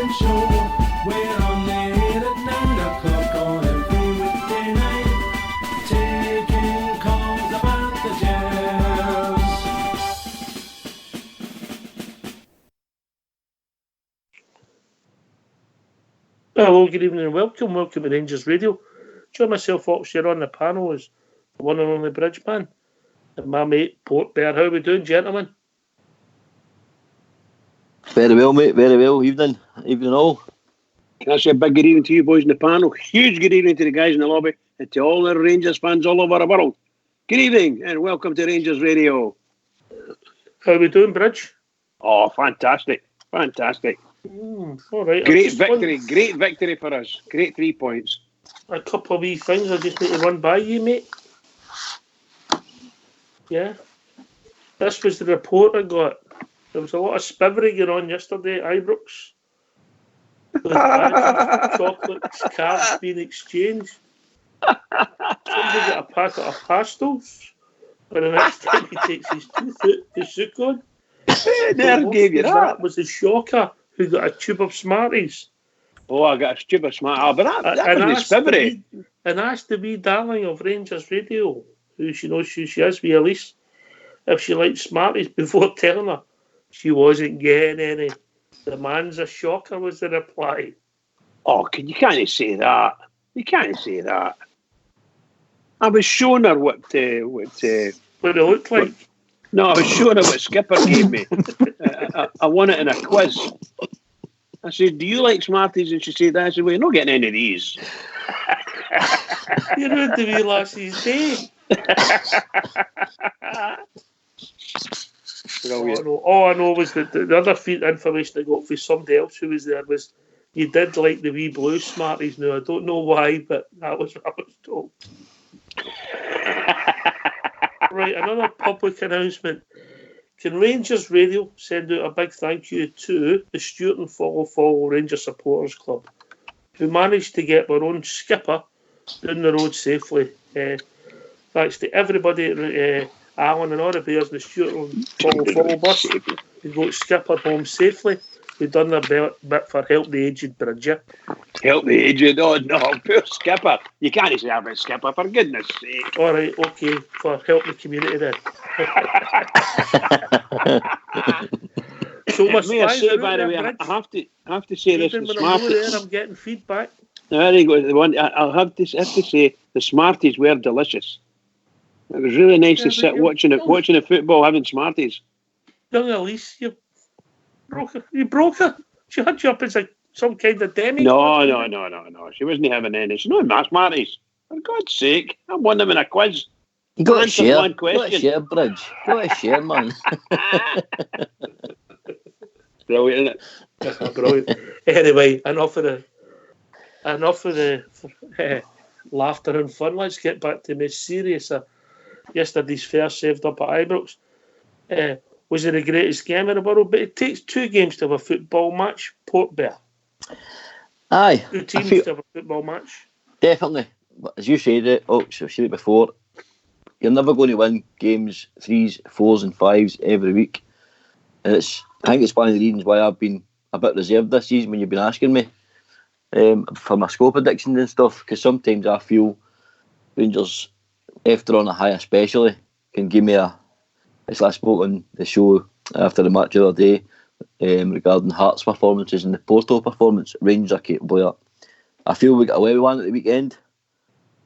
Morning Show. We're on the air at 9 o'clock on every weekday night, taking calls about the Jazz. Hello, good evening and welcome. Welcome to Rangers Radio. Join myself, Fox, here on the panel is the one and only Bridgeman and my mate, Port Bear. How are we doing, gentlemen? Very well, mate. Very well. Evening all. Can I say a big good evening to you boys in the panel? Huge good evening to the guys in the lobby and to all the Rangers fans all over the world. Good evening and welcome to Rangers Radio. How are we doing, Bridge? Oh, fantastic. Fantastic. All right. Great victory for us. Great 3 points. A couple of wee things I just need to run by you, mate. Yeah. This was the report I got. There was a lot of spivery going on yesterday at Ibrox. With chocolate cards being exchanged. Somebody got a packet of pastels. And the next time he takes his tooth out to suck on. Never gave you that. Was the shocker who got a tube of Smarties. Oh, I got a tube of Smarties. But that was spivery. And asked the wee darling of Rangers Radio, who she knows who she is, with Elise, if she liked Smarties before telling her she wasn't getting any. The man's a shocker, was the reply. Oh, you can't say that. You can't say that. I was showing her what it looked like. No, I was showing her what Skipper gave me. I won it in a quiz. I said, "Do you like Smarties?" And she said, "I said, well, you're not getting any of these." You ruined the wee lassie's day. All I know was that the other information I got from somebody else who was there was you did like the wee blue Smarties. Now I don't know why, but that was what I was told. Right, another public announcement. Can Rangers Radio send out a big thank you to the Stuart and Follow Rangers Supporters Club, who managed to get their own skipper down the road safely. Thanks to everybody at Alan and all the Bears and the Stuart and Follow bus who got Skipper home safely. We've done their bit for Help the Aged Bridger. Help the Aged? Oh no, poor Skipper. You can't say about Skipper, for goodness sake. All right, okay, for Help the Community then. So much by the way, I have to say this. Even when I'm over there, I'm getting feedback. There you go. The one I'll have to say the Smarties were delicious. It was really nice to sit watching the football, having Smarties. Young Elise, you broke her. She had you up as some kind of demi. No. She wasn't having any. She's not my Smarties. For God's sake, I won them in a quiz. You got to share. One question. Got to share, Bridge. Got to share, man. Brilliant, isn't it? Brilliant. Anyway, enough of the laughter and fun. Let's get back to the serious. Yesterday's fair saved up at Ibrox. Was it the greatest game in the world? But it takes 2 games to have a football match. Port Bear. Aye. 2 teams to have a football match. Definitely. As you said it, I've said it before, you're never going to win games 3s, 4s and 5s every week. And I think it's one of the reasons why I've been a bit reserved this season when you've been asking me for my score predictions and stuff, because sometimes I feel Rangers, after on a high especially, can give me as I spoke on the show after the match the other day regarding Hearts' performances and the Porto performance, Rangers are capable of that. I feel we got away with one at the weekend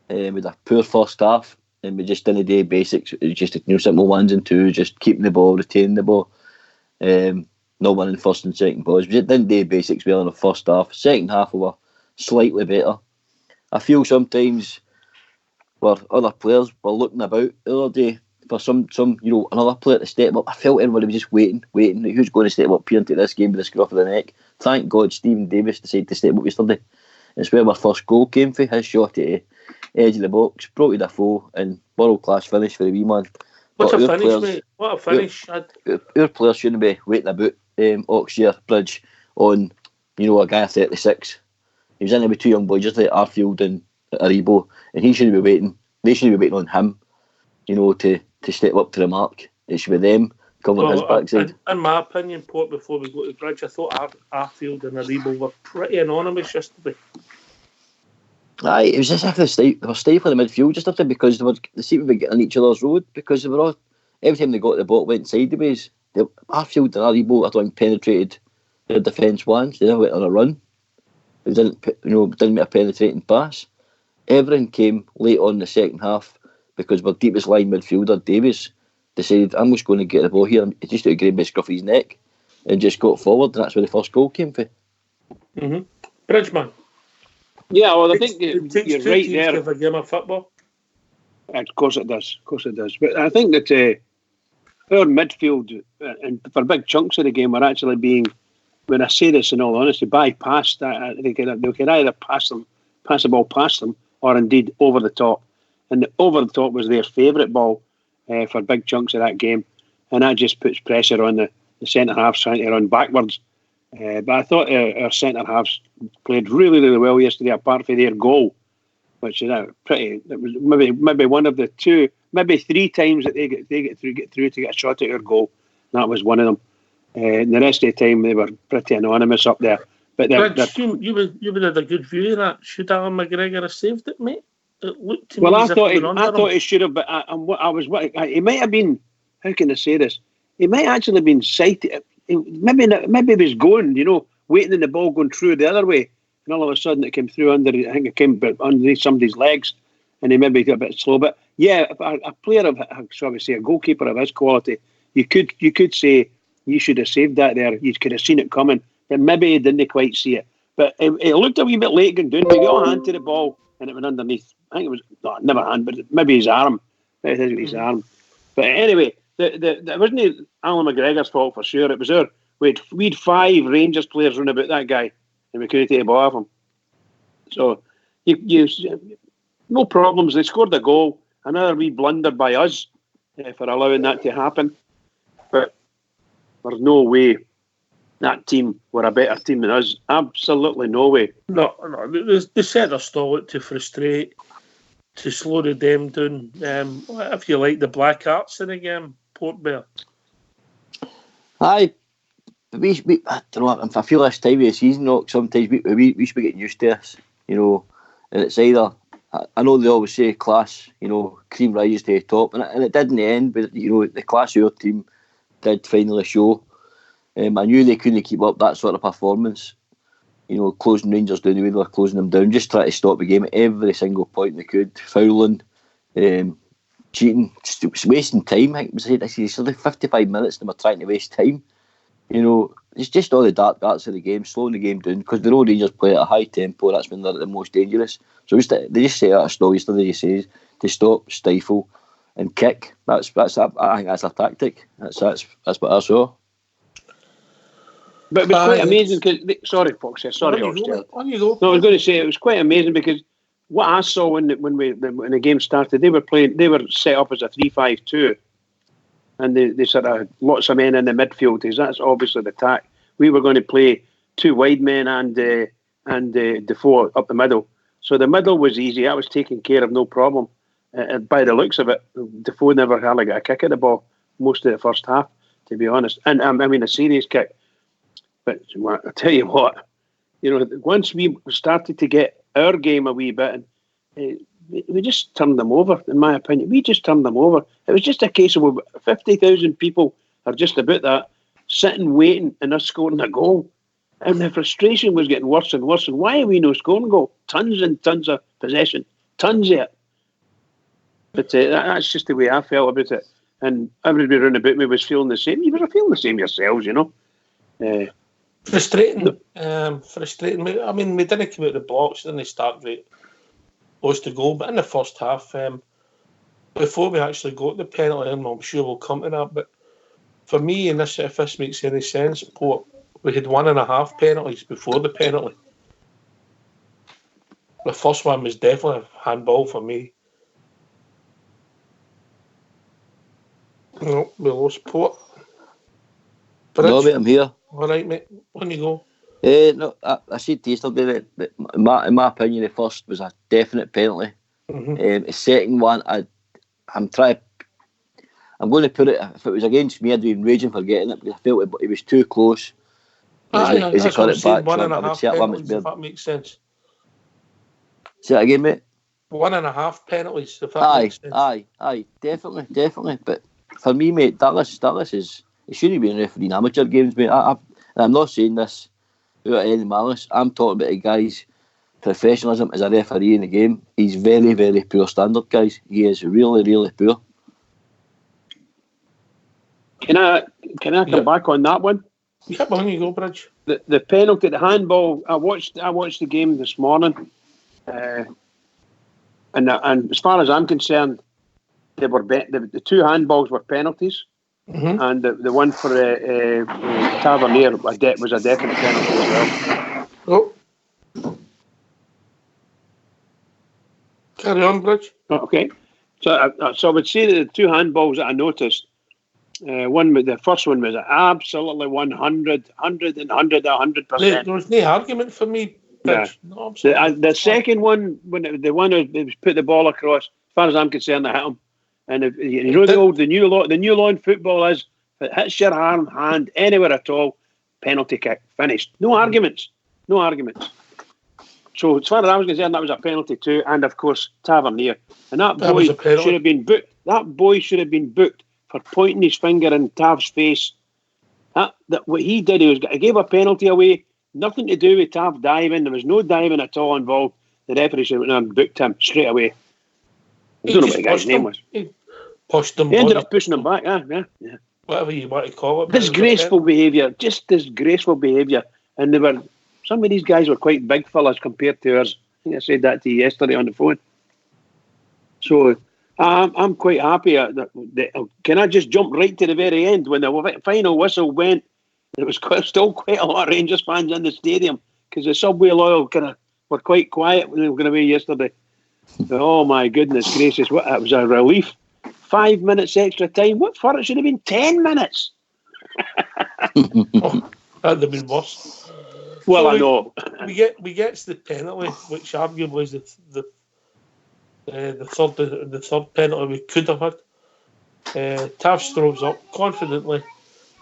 with a poor first half, and we just didn't do basics. It was just simple 1s and 2s, just keeping the ball, retaining the ball, not winning first and second balls. We just didn't do basics well in the first half. Second half we were slightly better. I feel sometimes where other players were looking about the other day for some another player to step up. I felt everybody was just waiting. Who's going to step up here into this game with the scruff of the neck? Thank God Stephen Davis decided to step up yesterday. It's where our first goal came from. His shot at the edge of the box, brought to the foe, and world-class finish for the wee man. What a finish, mate. What a finish. Our players shouldn't be waiting about Oxshire Bridge on, a guy of 36. He was in there with 2 young boys, just like Arfield and Aribo, and he shouldn't be waiting. They shouldn't be waiting on him, to step up to the mark. It should be them covering his backside. In my opinion, Port, before we go to Bridge, I thought Arfield and Aribo were pretty anonymous yesterday. Aye, it was just as if they were stifling the midfield just after because they seemed to be getting on each other's road because they were all, every time they got the ball went sideways. Arfield and Aribo, I think, penetrated their defence once. They never went on a run. They didn't make a penetrating pass. Everything came late on in the second half because our deepest line midfielder, Davies, decided, I'm just going to get the ball here. He just took a grab by Scruffy's neck and just got forward, and that's where the first goal came from. Mm-hmm. Bridgeman. Yeah, well, I think it takes you're two right teams there. to have a game of football. Of course it does. But I think that our midfield, and for big chunks of the game, are actually being, when I say this in all honesty, bypassed. They can either pass the ball past them, or indeed over the top. And the over the top was their favourite ball for big chunks of that game. And that just puts pressure on the centre halves trying to run backwards. But I thought our centre halves played really, really well yesterday, apart from their goal, which is pretty. It was maybe one of the two, maybe three times that they get through to get a shot at our goal. And that was one of them. And the rest of the time they were pretty anonymous up there. But you would have a good view of that. Should Alan McGregor have saved it, mate? It looked to me I as if thought they were under I him. thought he should have. But he might have been. How can I say this? He might actually have been sighted. Maybe he was going, waiting in the ball going through the other way, and all of a sudden it came through I think it came underneath somebody's legs, and he maybe got a bit slow. But yeah, a player of, shall we say, a goalkeeper of his quality, you could say you should have saved that there. You could have seen it coming, but maybe he didn't quite see it. But it looked a wee bit late going down. We got a hand to the ball, and it went underneath. I think it was never hand, but maybe his arm. Maybe it was his arm. But anyway. It wasn't Alan McGregor's fault for sure. It was we had 5 Rangers players running about that guy, and we couldn't take the ball off him. So, you no problems. They scored a goal. Another wee blunder by us for allowing that to happen. But there's no way that team were a better team than us. Absolutely no way. No. They set their stall out to frustrate, to slow them down. If you like, the Black Arts in the game, Port Bear. Aye, I don't know. I feel this time of the season, sometimes we should be getting used to this, and it's either. I know they always say class, cream rises to the top, and it did in the end. But the class of your team did finally show. I knew they couldn't keep up that sort of performance. Closing Rangers down the way they were closing them down, just trying to stop the game at every single point they could, fouling, cheating, just wasting time. I think it was like 55 minutes and they were trying to waste time. It's just all the dark arts of the game, slowing the game down, because the road Rangers play at a high tempo. That's when they're at the most dangerous. So they just set out a stall yesterday, you say, to stop, stifle, and kick. I think that's a tactic. That's what I saw. But it was quite amazing because sorry, Foxy. Sorry, On you go. No, I was going to say it was quite amazing because what I saw when the game started, they were set up as a 3-5-2, and they sort of lots of men in the midfield. That's obviously the attack. We were going to play 2 wide men and Defoe up the middle. So the middle was easy. That was taken care of, no problem. By the looks of it, Defoe never hardly got a kick at the ball most of the first half, to be honest. And I mean a serious kick. But I tell you what, once we started to get our game a wee bit, we just turned them over, in my opinion. We just turned them over. It was just a case of 50,000 people, or just about that, sitting waiting and us scoring a goal. And the frustration was getting worse and worse. And why are we no scoring a goal? Tons and tons of possession. Tons of it. But that's just the way I felt about it. And everybody around about me was feeling the same. You were feeling the same yourselves, Frustrating. Frustrating. I mean, we didn't come out the blocks, didn't start right, lost the goal. But in the first half, before we actually got the penalty, and I'm sure we'll come to that, but for me, if this makes any sense, Port, we had 1.5 penalties before the penalty. The first one was definitely a handball for me. No, we lost Port. No, mate, I'm here. All right, mate. On you go. No, I said yesterday that in my opinion, the first was a definite penalty. Mm-hmm. The second one, I'm trying. I'm going to put it, if it was against me, I'd be raging for getting it, because I felt it was too close. Aye, As he that's cut what I'm it saying. back, One so and I a would half say Lambert's penalties, if beard. that makes sense. Say that again, mate? 1.5 penalties, if that makes sense. Aye, definitely. But for me, mate, Dallas is, he shouldn't be refereeing amateur games, mate. I'm not saying this without any malice. I'm talking about a guy's professionalism as a referee in the game. He's very, very poor standard, guys. He is really, really poor. Can I come back on that one? Yeah, but on you go, Bridge. The penalty, the handball. I watched the game this morning, and as far as I'm concerned, they were the two handballs were penalties, and the one for Tavernier was a definite penalty as well. Oh. Carry on, Bridge. Okay, so I would say that the two handballs that I noticed, the first one was absolutely 100%. There was no argument for me, Bridge. Yeah. No, absolutely. The second one, when the one who put the ball across, as far as I'm concerned, I hit him. And the new law in football is, if it hits your arm, hand, anywhere at all, penalty kick, finished. No arguments. So as far as I was concerned, that was a penalty too, and of course Tavernier. And that boy should have been booked. That boy should have been booked for pointing his finger in Tav's face. That what he did, he gave a penalty away. Nothing to do with Tav diving. There was no diving at all involved. The referee should have went and booked him straight away. I don't know what the guy's name was. He pushed him. He ended up pushing him back. Yeah. Whatever you want to call it. Disgraceful behaviour. Just disgraceful behaviour. And some of these guys were quite big fellas compared to ours. I think I said that to you yesterday on the phone. So I'm quite happy. Can I just jump right to the very end when the final whistle went? There was still quite a lot of Rangers fans in the stadium because the Subway Loyal were quite quiet when they were going away yesterday. Oh my goodness gracious! It was a relief. 5 minutes extra time. What for? It should have been 10 minutes. That'd have been worse. Well, so I know. We get to the penalty, which arguably is the third penalty we could have had. Tav strobes up confidently,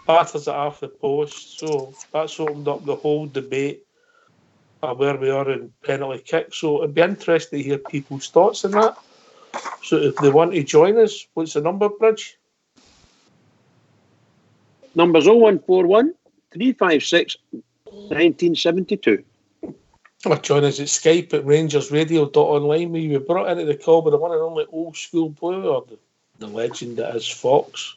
batters it off the post. So that's opened up the whole debate of where we are in penalty kicks. So it'd be interesting to hear people's thoughts on that. So if they want to join us, what's the number, Bridge? Number's 0141 356 1972. Or join us at Skype at rangersradio.online. We were brought into the call by the one and only old school boy, or the legend that is Fox.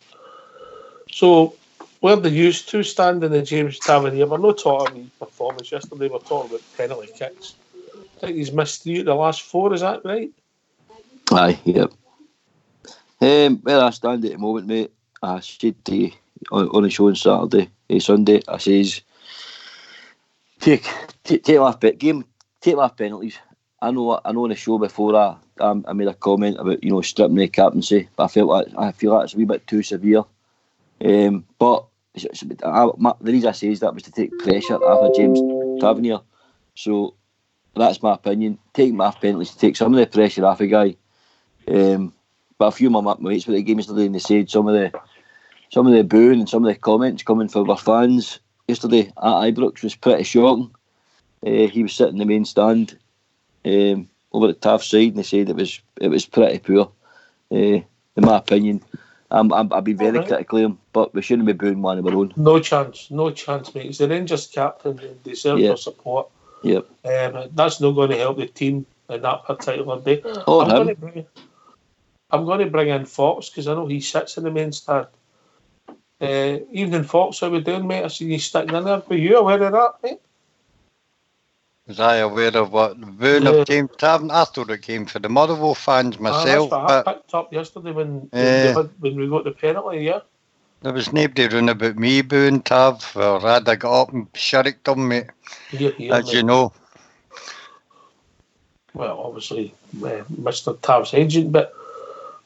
So where they used to stand in the James Tavernier, we're not talking his performance yesterday, we're talking about penalty kicks. I think he's missed 3 of the last 4, is that right? Aye, yep. Where I stand at the moment, mate, I said to you on the show on Sunday, I says, take off penalties. I know on the show before I made a comment about stripping the captaincy, but I feel that's a wee bit too severe. But the reason I say that was to take pressure off of James Tavernier. So that's my opinion. Taking him off penalties to take some of the pressure off a guy. But a few of my mates with the game yesterday, and they said some of the booing and some of the comments coming from our fans yesterday at Ibrox was pretty shocking. He was sitting in the main stand over at Taft's side, and they said it was pretty poor. In my opinion, I've been very critical of him, but we shouldn't be booing one of our own. No chance, mate. He's the Rangers captain and deserves our support. Yep. That's not going to help the team in that particular day. I'm going to bring in Fox because I know he sits in the main stand. Evening, Fox, how we doing, mate? I see you sticking in there. Were you aware of that, mate? Was I aware of what? The booing of James Tavernier? I thought it came for the Motherwell fans myself. That's what I picked up yesterday when we got the penalty, yeah? There was nobody running about me booing Tav, or rather got up and shirked him, mate. As you know. Well, obviously, Mr. Tav's agent, but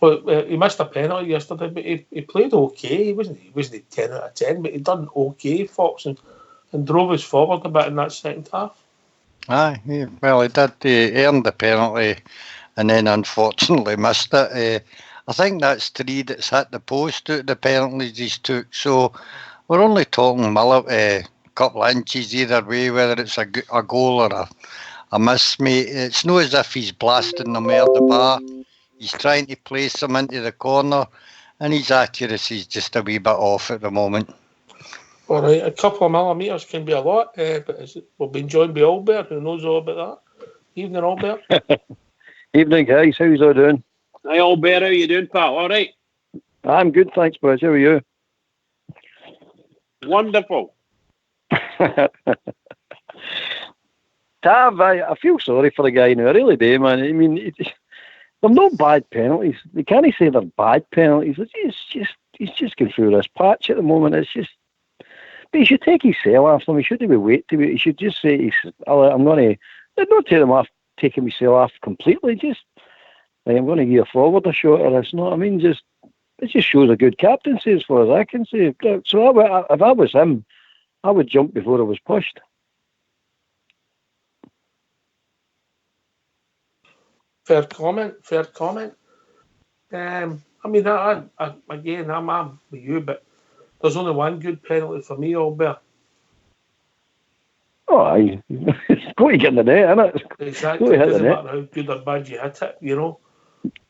he missed a penalty yesterday, but he played okay. He wasn't 10 out of 10, but he done okay, Fox, and drove us forward a bit in that second half. Aye, well, he did. He earned the penalty and then unfortunately missed it. I think that's 3 that's hit the post out of the penalties he's took. So we're only talking a couple of inches either way, whether it's a goal or a miss, mate. It's not as if he's blasting them out the bar. He's trying to place them into the corner, and his accuracy is just a wee bit off at the moment. All right, a couple of millimetres can be a lot, but we've been joined by Albert, who knows all about that. Evening, Albert. Evening, guys. How's all doing? Hi, Albert. How you doing, pal? All right. I'm good, thanks, boys. How are you? Wonderful. Tav, I feel sorry for the guy now. I really do, man. I mean, they're not bad penalties. They can't say they're bad penalties. He's just going through this patch at the moment. It's just. But he should take his cell after him. He shouldn't be waiting to it. He should just say, I'm going to, not take him off, taking my cell off completely. Just, I'm going to give a forward a shot or this. No, I mean, it just shows a good captaincy as far as I can see. So if I was him, I would jump before I was pushed. Fair comment. I mean, again, I'm with you, but there's only one good penalty for me, Albert. Oh, aye. It's going to get in the net, isn't it? Exactly. It doesn't matter how good or bad you hit it, you know.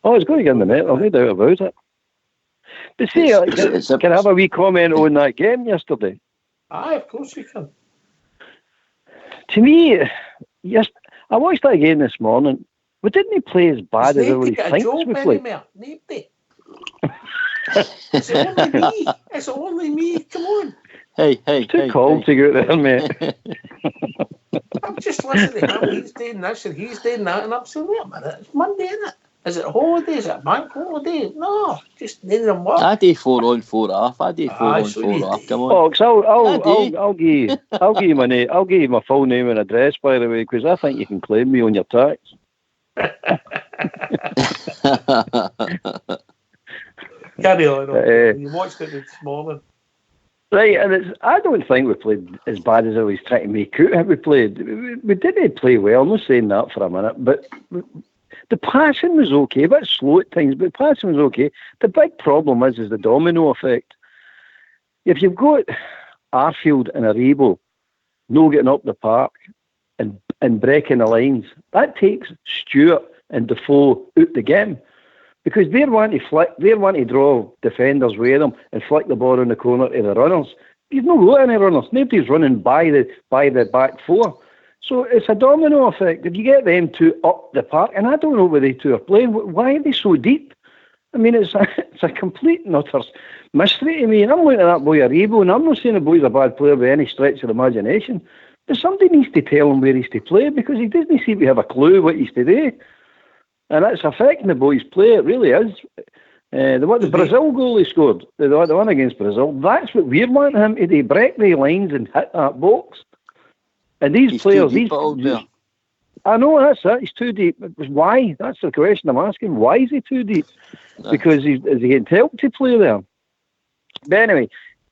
Oh, it's going to get in the net. There's no doubt about it. But see, can I have a wee comment on that game yesterday? Aye, of course you can. To me, yes, I watched that game this morning. But didn't he play as bad as everybody thinks we played? It's only me. Come on. Hey. Too cold to go out there, mate. I'm just listening to him. He's doing this and he's doing that, and I'm saying, wait a minute, it's Monday, isn't it? Is it holiday? Is it bank holiday? No, just none of them work. I do 4 on 4 off. I do 4 on 4 off. Come on. Oh, so I'll give you my name. I'll give you my full name and address, by the way, because I think you can claim me on your tax. Carry on. You watched it this morning. Right, and I don't think we played as bad as I was trying to make out how we played. We didn't play well, I'm not saying that for a minute, but the passing was okay, a bit slow at times, but the passing was okay. The big problem is the domino effect. If you've got Arfield and Aribo no getting up the park and breaking the lines, that takes Stewart and Defoe out the game. Because they want to draw defenders with them and flick the ball in the corner to the runners. You've not got any runners. Nobody's running by the back four. So it's a domino effect. If you get them two up the park, and I don't know where they two are playing, why are they so deep? I mean, it's a complete and utter mystery to me. And I'm looking at that boy Aribo, and I'm not saying the boy's a bad player by any stretch of the imagination. But somebody needs to tell him where he's to play, because he doesn't seem to have a clue what he's to do. And it's affecting the boys' play, it really is. The Brazil goal he scored, the one against Brazil, that's what we're wanting him to do, break the lines and hit that box. And these players, I know that's it, he's too deep. Why? That's the question I'm asking. Why is he too deep? Because is he getting help to play there? But anyway,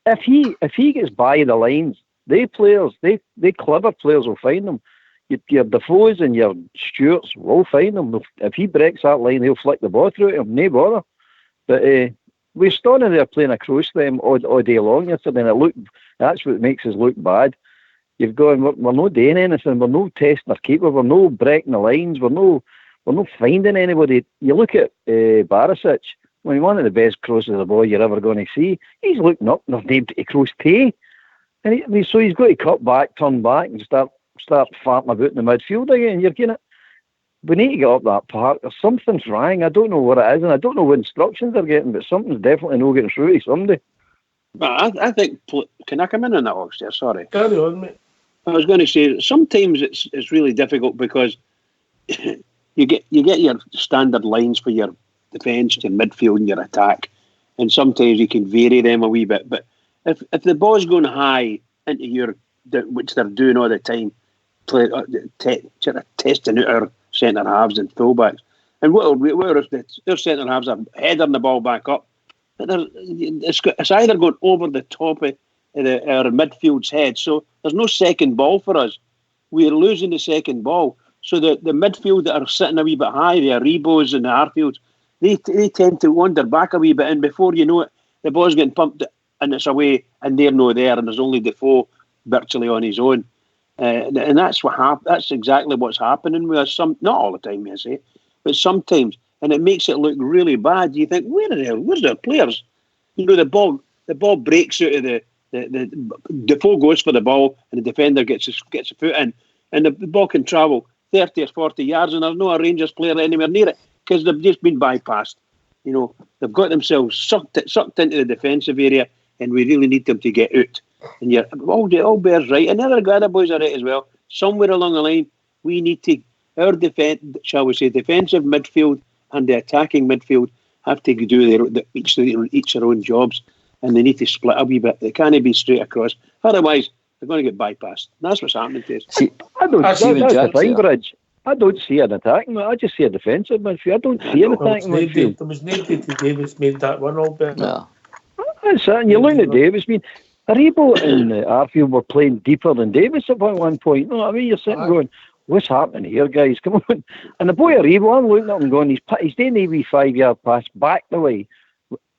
if he gets by the lines, they clever players will find them. Your Defoes and your Stewarts will find him. If he breaks that line, he'll flick the ball through him, no bother. But we're standing there playing across them all day long yesterday, and that's what makes us look bad. You've gone, we're not doing anything, we're not testing our keeper, we're not breaking the lines, we're not finding anybody. You look at Barisic, one of the best crosses of the ball you're ever going to see, he's looking up and they're named to cross Tay. And so he's got to cut back, turn back, and start farting about in the midfield again. You're getting it. We need to get up that park. There's something's wrong. I don't know what it is, and I don't know what instructions they're getting, but something's definitely not getting through to somebody. Well, I think. Can I come in on that, Oxter? Sorry. Carry on, mate. I was going to say sometimes it's really difficult because you get your standard lines for your defence, your midfield, and your attack, and sometimes you can vary them a wee bit. But if the ball's going high into your, which they're doing all the time, testing out our centre halves and fullbacks, and what if their centre halves are heading the ball back up? It's either going over the top of our midfield's head, so there's no second ball for us. We're losing the second ball, so the midfield that are sitting a wee bit high, the Aribos and the Arfields, they tend to wander back a wee bit, and before you know it, the ball's getting pumped and it's away, and they're no there, and there's only Defoe virtually on his own. And that's what that's exactly what's happening with us. Not all the time, I say, but sometimes, and it makes it look really bad. You think, where's their players? You know, the ball breaks out of the Defoe goes for the ball, and the defender gets a foot in, and the ball can travel 30 or 40 yards, and there's no a Rangers player anywhere near it because they've just been bypassed. You know, they've got themselves sucked into the defensive area, and we really need them to get out. And all bears right, and the other boys are right as well. Somewhere along the line, we need to our defensive midfield and the attacking midfield have to do each their own jobs, and they need to split a wee bit. They can't be straight across, otherwise they're going to get bypassed. And that's what's happening to us. See, That's the thing, here. Bridge. I don't see an attacking. I just see a defensive midfield. I don't see an attacking midfield. There was no David Davis made that run, Albert. No. That's it. And you're looking at Davis. I mean, Aribo and Arfield were playing deeper than Davis at one point. You know what I mean? You're sitting going, what's happening here, guys? Come on. And the boy Aribo, I'm looking at him going, he's doing the wee 5-yard pass back the way,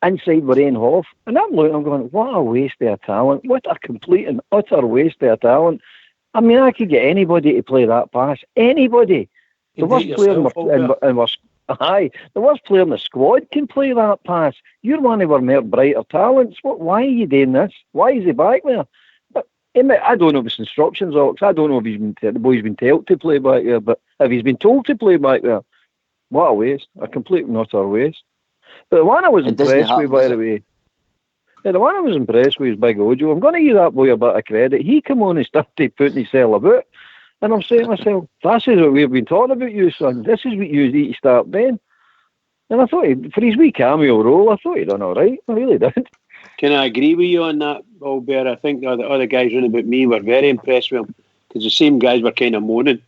inside Warren Hoff. And I'm looking at him going, what a waste of talent. What a complete and utter waste of talent. I mean, I could get anybody to play that pass. Anybody. The worst player the worst player in the squad can play that pass. You're one of our more brighter talents. Why are you doing this? Why is he back there? But I don't know if it's instructions, Ox. I don't know if the boy's been told to play back there. But if he's been told to play back there, what a waste. A complete and utter waste. But the one I was impressed with, by the way, the one I was impressed with is Big Ojo. I'm going to give that boy a bit of credit. He come on and started putting himself about. And I'm saying to myself, this is what we've been talking about you, son. This is what you need to start doing. And I thought, for his wee cameo role, I thought he'd done all right. I really did. Can I agree with you on that, Albert? I think the other guys running about me were very impressed with him, because the same guys were kind of moaning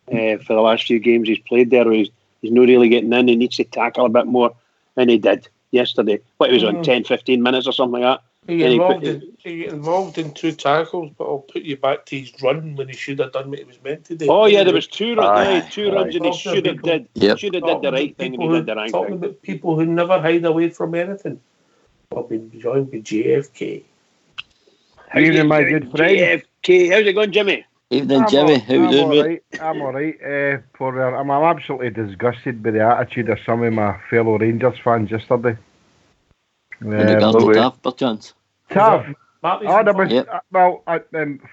for the last few games he's played there, where he's not really getting in. He needs to tackle a bit more. And he did yesterday. He was on 10, 15 minutes or something like that. He got involved in 2 tackles, but I'll put you back to his run when he should have done what he was meant to do. Oh yeah, there was 2 runs, and he should have did. Yep. Should have did the right thing, and he did the right Talking thing. about people who never hide away from anything. I've been joined by JFK. Evening, my good friend. JFK, how's it going, Jimmy? Evening, Jimmy. How you doing, mate? I'm all right. I'm absolutely disgusted by the attitude of some of my fellow Rangers fans yesterday. In regards to Tav, perchance. Tav. Yep.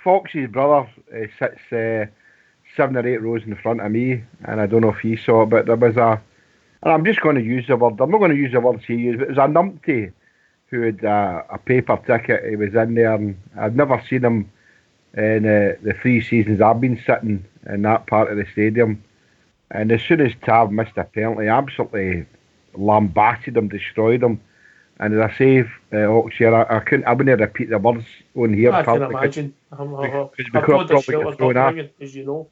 Foxy's brother sits 7 or 8 rows in front of me, and I don't know if he saw it, but there was and I'm just going to use the word, I'm not going to use the words he used, but it was a numpty who had a paper ticket. He was in there, and I've never seen him in the 3 seasons I've been sitting in that part of the stadium. And as soon as Tav missed a penalty, absolutely lambasted him, destroyed him. And as I say, I wouldn't repeat the words on here. I can imagine. As you know.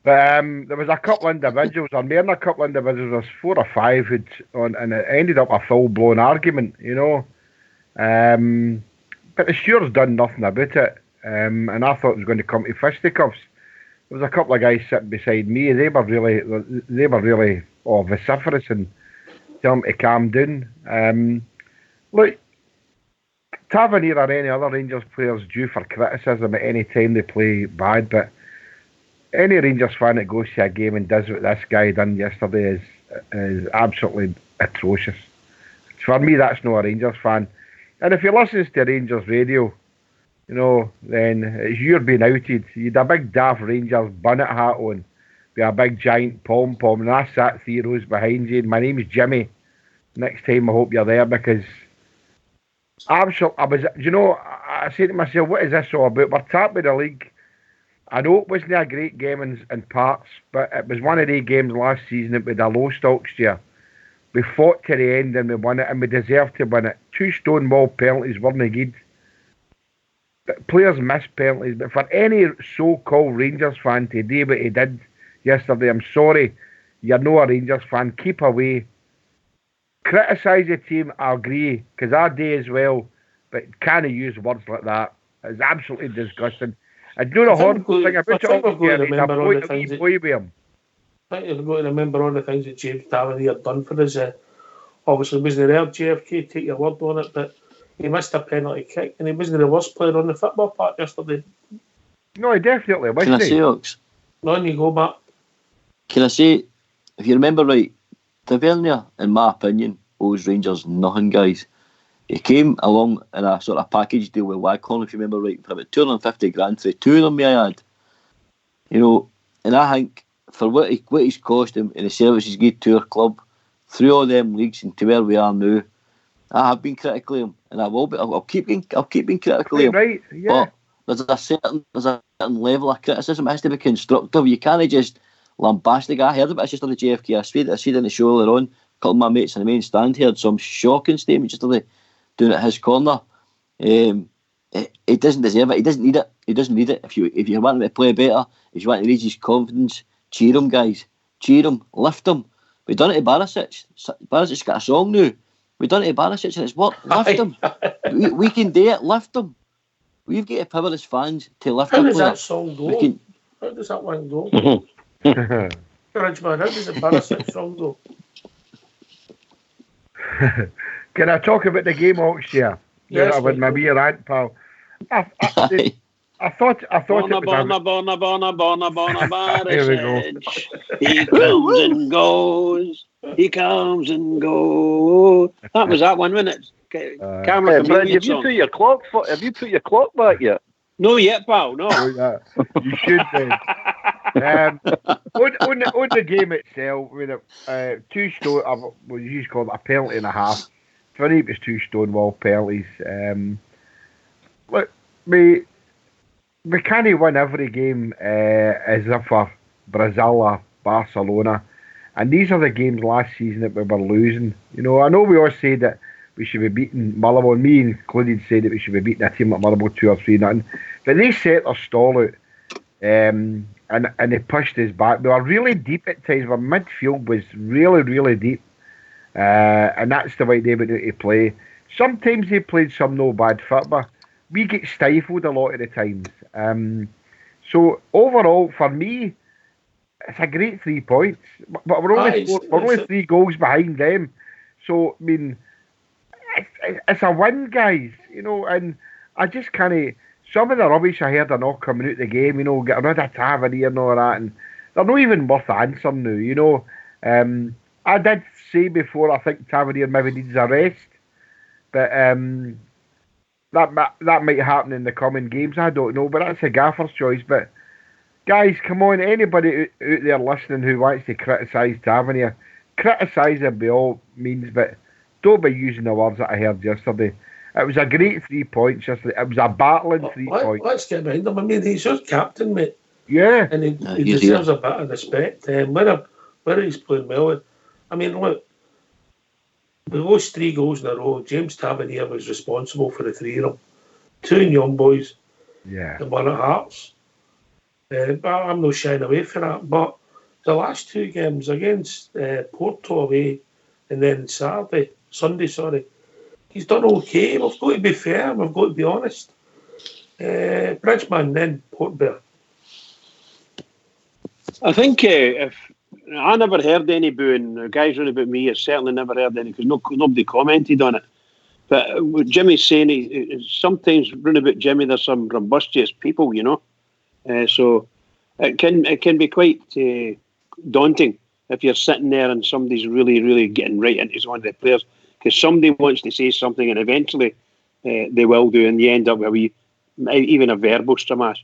But there was a couple of individuals, or more than a couple of individuals, there was 4 or 5 and it ended up a full-blown argument, you know. But the stewards done nothing about it, and I thought it was going to come to fisticuffs. There was a couple of guys sitting beside me. They were really vociferous and telling me to calm down. Look, Tavernier or any other Rangers players due for criticism at any time they play bad, but any Rangers fan that goes to a game and does what this guy done yesterday is absolutely atrocious. For me, that's not a Rangers fan. And if he listens to Rangers radio, you know, then it's you're being outed. You had a big daft Rangers bonnet hat on with a big giant pom-pom, and I sat 3 rows behind you. My name's Jimmy. Next time I hope you're there, because I said to myself, what is this all about? We're top of the league. I know it wasn't a great game in parts, but it was one of the games last season that we had a low Stokes year. We fought to the end and we won it, and we deserved to win it. 2 stonewall penalties weren't good. But players miss penalties, but for any so-called Rangers fan to do what he did yesterday, I'm sorry, you're not a Rangers fan. Keep away. Criticise the team, I agree, because I do as well, but can't use words like that. It's absolutely disgusting. I do the horrible thing about it all here. He's a boy with him. I think you've got to remember all the things that James Tavernier had done for us obviously wasn't there, JFK, take your word on it, but he missed a penalty kick and he wasn't the worst player on the football park yesterday. No, he definitely Can I wasn't. say, Ox? On you go, Matt. Can I say, if you remember right, Tavernier, in my opinion, owes Rangers nothing, guys. He came along in a sort of package deal with Waghorn, if you remember right, for about 250 grand for two of them, may I add. You know, and I think for what he's cost him and the service he's given to our club through all them leagues and to where we are now, I have been critical of him, and I will be. I'll keep being critical of him. Right, yeah. But there's a certain level of criticism that has to be constructive. You can't just lambast the guy. I heard about it just on the JFK. I said in the show earlier on. A couple of my mates in the main stand heard some shocking statements just doing it at his corner. He doesn't deserve it. He doesn't need it. He doesn't need it. If you want him to play better, if you want to raise his confidence, cheer him, guys. Cheer him. Lift him. We've done it to Barisic. Barisic's got a song now. We've done it to Barisic and it's worked. Lift him. We can do it. Lift him. We've got the power as fans to lift How a does player. that song go? How does that one go? Bridgeman, how does the Barisic song go? Can I talk about the game, Ox? Yeah. Yes, With my wee rant, pal. I thought it was Here we go. He comes and goes. He comes and goes. That was that one, wasn't it? Camera Brad, have you put your clock? Have you put your clock back yet? No, yet, pal. No. You should do. On the game itself, with 2 stone, we used to call it a penalty and a half. For me, it was 2 Stonewall penalties. Look, we can't win every game as if for Brazil or Barcelona, and these are the games last season that we were losing. You know, I know we all say that we should be beating Motherwell, and me included, said that we should be beating a team like Motherwell 2 or 3-0, but they set their stall out. And they pushed us back. We were really deep at times. Our midfield was really, really deep. And that's the way they would need to play. Sometimes they played some no bad football. We get stifled a lot of the times. So overall, for me, it's a great 3 points. But we're only 3 goals behind them. So, I mean, it's a win, guys. You know, and I just can't... Some of the rubbish I heard are not coming out the game, you know, getting rid of Tavernier and all that, and they're not even worth answering now, you know. I did say before, I think Tavernier maybe needs a rest, but that might happen in the coming games, I don't know, but that's a gaffer's choice. But guys, come on, anybody out there listening who wants to criticise Tavernier, criticise him by all means, but don't be using the words that I heard yesterday. It was a great 3 points yesterday. It was a battling 3 points. Let's get behind him. I mean, he's your captain, mate. Yeah. And he deserves a bit of respect. Where he's playing well. I mean, look, we lost 3 goals in a row. James Tavernier was responsible for the 3 of them. 2 young boys. Yeah. And 1 at Hearts. But I'm not shying away from that. But the last 2 games against Porto away and then Sunday, he's done okay. We've got to be fair. We've got to be honest. Bridgeman, then Port Bear. I think if I never heard any booing, the guys running about me, I certainly never heard any because nobody commented on it. But what Jimmy's saying, he sometimes running about Jimmy, there's some robustious people, you know. So it can be quite daunting if you're sitting there and somebody's really, really getting right into one of the players. Because somebody wants to say something and eventually they will do, and you end up with even a verbal stramash.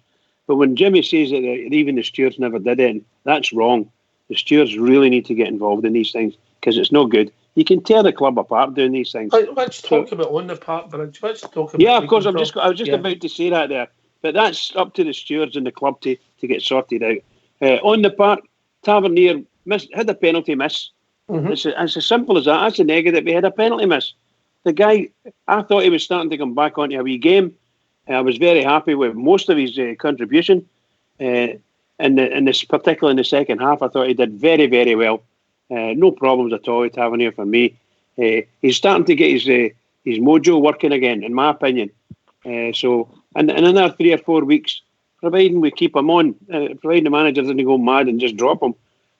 But when Jimmy says that even the stewards never did it, that's wrong. The stewards really need to get involved in these things because it's no good. You can tear the club apart doing these things. Let's talk about on the park, Bridge. Let's talk about... Yeah, of course. I was just about to say that there. But that's up to the stewards and the club to get sorted out. On the park, Tavernier had a penalty miss. Mm-hmm. It's as simple as that. That's a negative. He had a penalty miss. The guy, I thought he was starting to come back onto a wee game. I was very happy with most of his contribution. And this, particularly in the second half, I thought he did very, very well. No problems at all with Tavernier for me. He's starting to get his mojo working again, in my opinion. So, in another 3 or 4 weeks, providing we keep him on, providing the manager doesn't go mad and just drop him,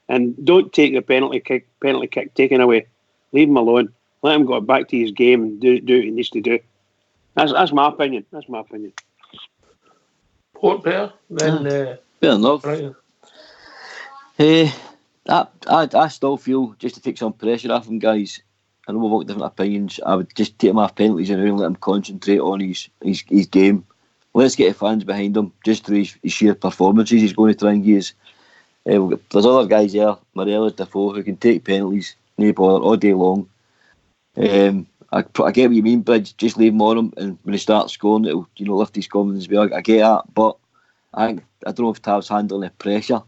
and don't take the penalty kick taken away. Leave him alone. Let him go back to his game and do what he needs to do. That's my opinion. That's my opinion. Port Bear, then Fair enough. Brighton. I still feel, just to take some pressure off him, guys, I know we've got different opinions, I would just take him off penalties and let him concentrate on his game. Let's get the fans behind him, just through his sheer performances he's going to try and give us. There's other guys there, Morelos, Defoe, who can take penalties, no bother, all day long. I get what you mean, Bridge, just leave him on him, and when he starts scoring, it'll lift his confidence. I get that, but I don't know if Tav's handling the pressure